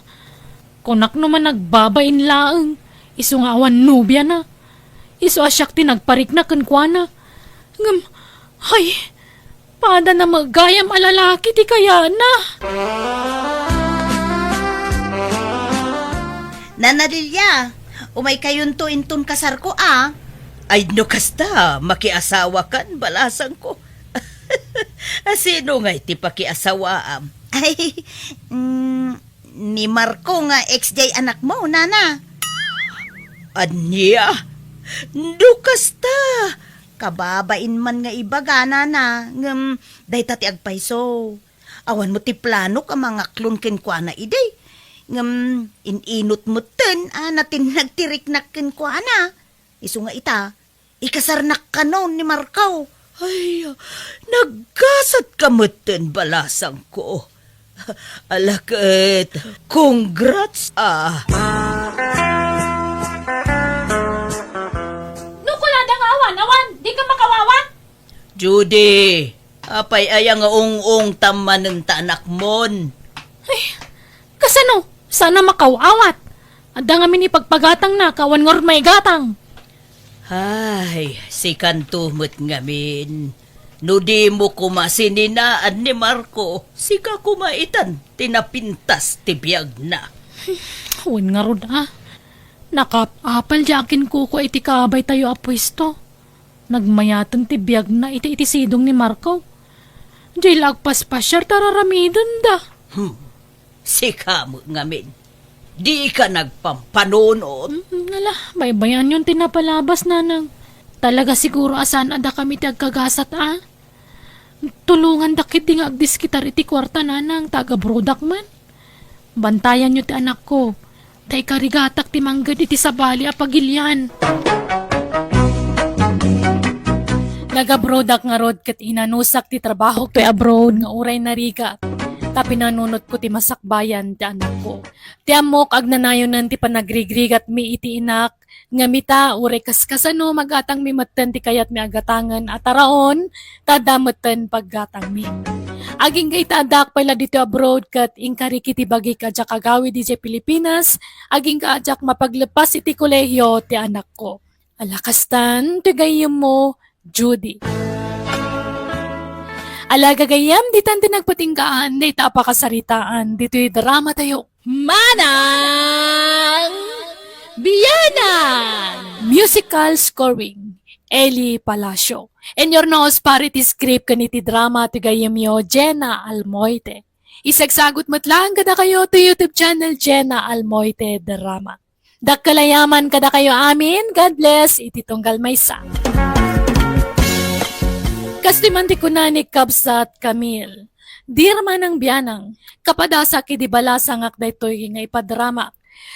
Kunak naman nagbabain laeng. Isu nga awan nubya na. Isu asyak ti nagparik na kenkwana. Ay, pada na magayam alalaki ti kaya na. Nanadilya, umay kayon to intun kasar ko, Ay no kasta, makiasawa kan balasan ko. Sino nga iti pakiasawaam? Ay, ni Marco nga XJ anak mo, nana. Anya? No kasta. Kababain man nga ibaga, nana. Day tati agpayso. Awan mo ti plano ka mga klon kenkwana iday. Ininot mo ten, natin nagtirik na kenkwana. Isu nga ita, ikasarnak ka noon ni Marco. Ay, nagkasat kamutin balasang ko. Alakit, congrats Nukuladang awan, di ka makawawa? Judy, apay ayang ung tamanan ta anak mon. Ay, kasano? Sana makawawat. Ada nga minipagpagatang na kawan ngor may gatang. Ay, si kantumot ngamin. No di mo kumasininaan ni Marco, si ka kumaitan, tinapintas tibiyag na. Huwag nga rod Nakapapal jakin kuko iti kabay tayo apwesto. Nagmayatan ti biyag na iti sidong ni Marco. Di lagpas pa siya tararamidon da. Sika mo ngamin. Di ka nagpampanonon. Nala, baybayan yung tinapalabas nanang. Talaga siguro asan ada kami ti agkagasat Tulungan dakit di nga agdiskitar iti kwarta nanang taga-brodak man. Bantayan nyo ti anak ko. Tay karigatak ti manggad iti sabali a pagilyan. Nagabrodak nga rod kat inanusak ti trabaho to abroad nga uray narigat. Ta pinanunot ko ti masakbayan ti anak ko. Ti amok agnanayonan ti panagrigrigat mi iti inak. Nga mita uray kaskasano magatang mi matten ti kayat mi agatangan at araon tadametten paggatang mi. Aging gay tadak pala dito abroad kat ingkari kiti bagi kajak agawi di Pilipinas, aging kaajak mapaglepas iti kolehiyo ti anak ko. Alakastan, tigayim mo, Judy. Alagagayam, di tan tinagpatinggaan, di tapakasaritaan, dito'y drama tayo. Manang Biyanan! Musical scoring, Eli Palacio. And your nose parity script kaniti drama tigayim yo, Jenna Almoite. Isagsagot matlang kada kayo to YouTube channel Jenna Almoite Drama. Dakkalayaman kada kayo amin, God bless, iti tunggal maysa. Kastimanti ko na ni Kabsat Camille. Dirman ng biyanang, kapadasa ki di balasa ngak daytoy nga ipadrama.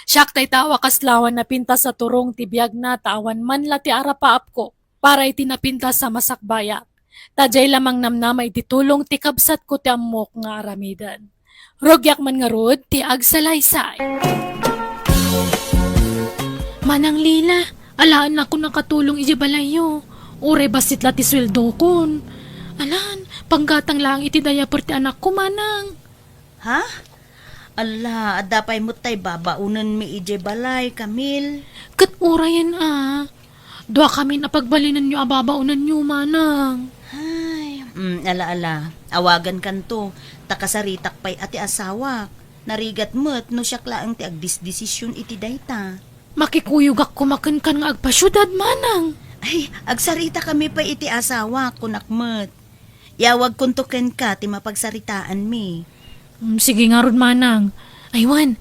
Siyak tay tawa kaslawan na pinta sa turong tibiyag na tawan man la ti arapaap ko para iti napinta sa masakbaya. Tajay lamang namnama iti tulong ti kabsat ko ti amok nga aramidan. Rogyak man nga rod ti agsalaysay. Manang Lila, alaan ako nakatulong iti balayo. Ure basit la ti sweldo kon. Alan, panggatang lang iti diaper ti anak ko manang. Ha? Ala, adapay mo tay babaunan mi ije balay, Camille. Kat urayan Dua kami napagbalinan nyo ababaunan nyo manang. Ay, ala, awagan kanto. Takasaritak pay ati asawa. Narigat mo't no siya klaang ti agdisdesisyon iti dayta. Makikuyog ak kumakan kan nga agpasyudad manang. Ay, agsarita kami pa iti asawa, kunakmet. Yawag kuntuken ka, ti mapagsaritaan mi. Sige nga rod manang. Aywan,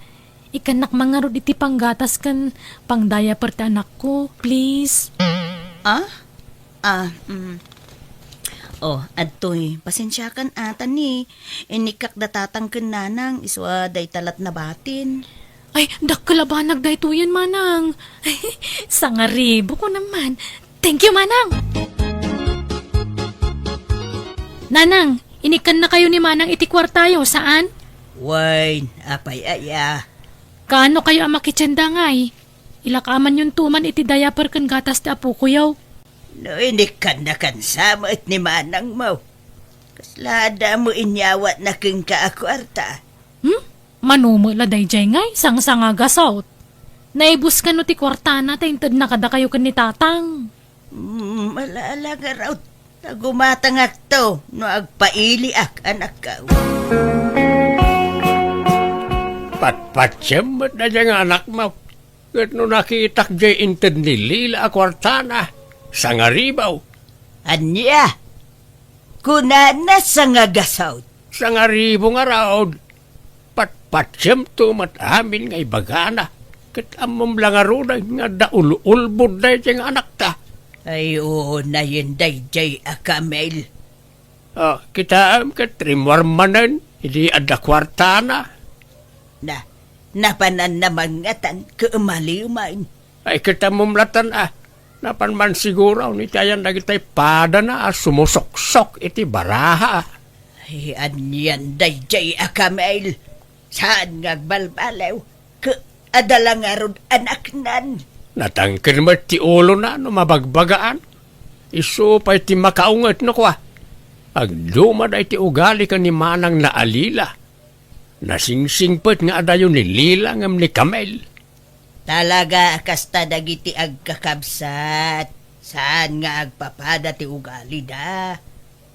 ikanak mga rod iti panggatas kan pangdaya per ti anak ko, please. Adtoy, pasensya kan atan ni. Inikak datatang ken nanang, iswa day talat na batin. Ay, dakkalabanag dahito yan manang. Sangaribo ko naman. Thank you manang. Nanang, inikan na kayo ni manang iti kwartayo, saan? Wine, apay aya. Kaano kayo ang makitsenda ngay? Ilakaman yung tuman iti diaper kan gatas ti apo kuyaw. No, inikan na kansama at ni manang mo. Kaslada mo inyawat na keng kaakwarta. Manumula dayjay ngay, sang-sanga gasaut. Naibus ka no ti kwartana, taintad na kada kayo kan ni tatang. Malaala nga raw. Tagumatangak to, no agpaili ak anak ka. Patpatsem ba't na dyan anak mo? Kat no nakitak dyan inted ni Lila akwartana. Sangaribaw. Anya? Kunana sa nga gasaw. Sangaribo nga raod. Patpatsem to matamin nga ibagana. Kat amom lang aruday nga daul-ulbod na dyan anak ta. Ay, oo na yun dayjay akamel. Kita katrimwarmanan, hindi ada kwartana. Napanan naman ngatan kaumaliumain. Ay kita mumlatan napan man siguro ni tayan nagitay pada na sumusok-sok iti baraha. Ay, anyan dayjay akamel. Saan ngagbalbalaw? Adala nga ron anak nan. Natangkin mo ti ulo na no mabagbagaan. Iso pa iti makaungat no kwa. Agdumad ay ti ugali ka ni manang na alila. Nasingsingpet nga adayo ni Lila ngam ni Kamel. Talaga kasta dagiti agkakabsat. Saan nga agpapada ti ugali da?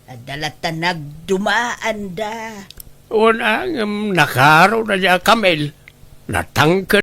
Adalata nagdumaan da. Una ngam nakaraw na niya Kamel. Natangkin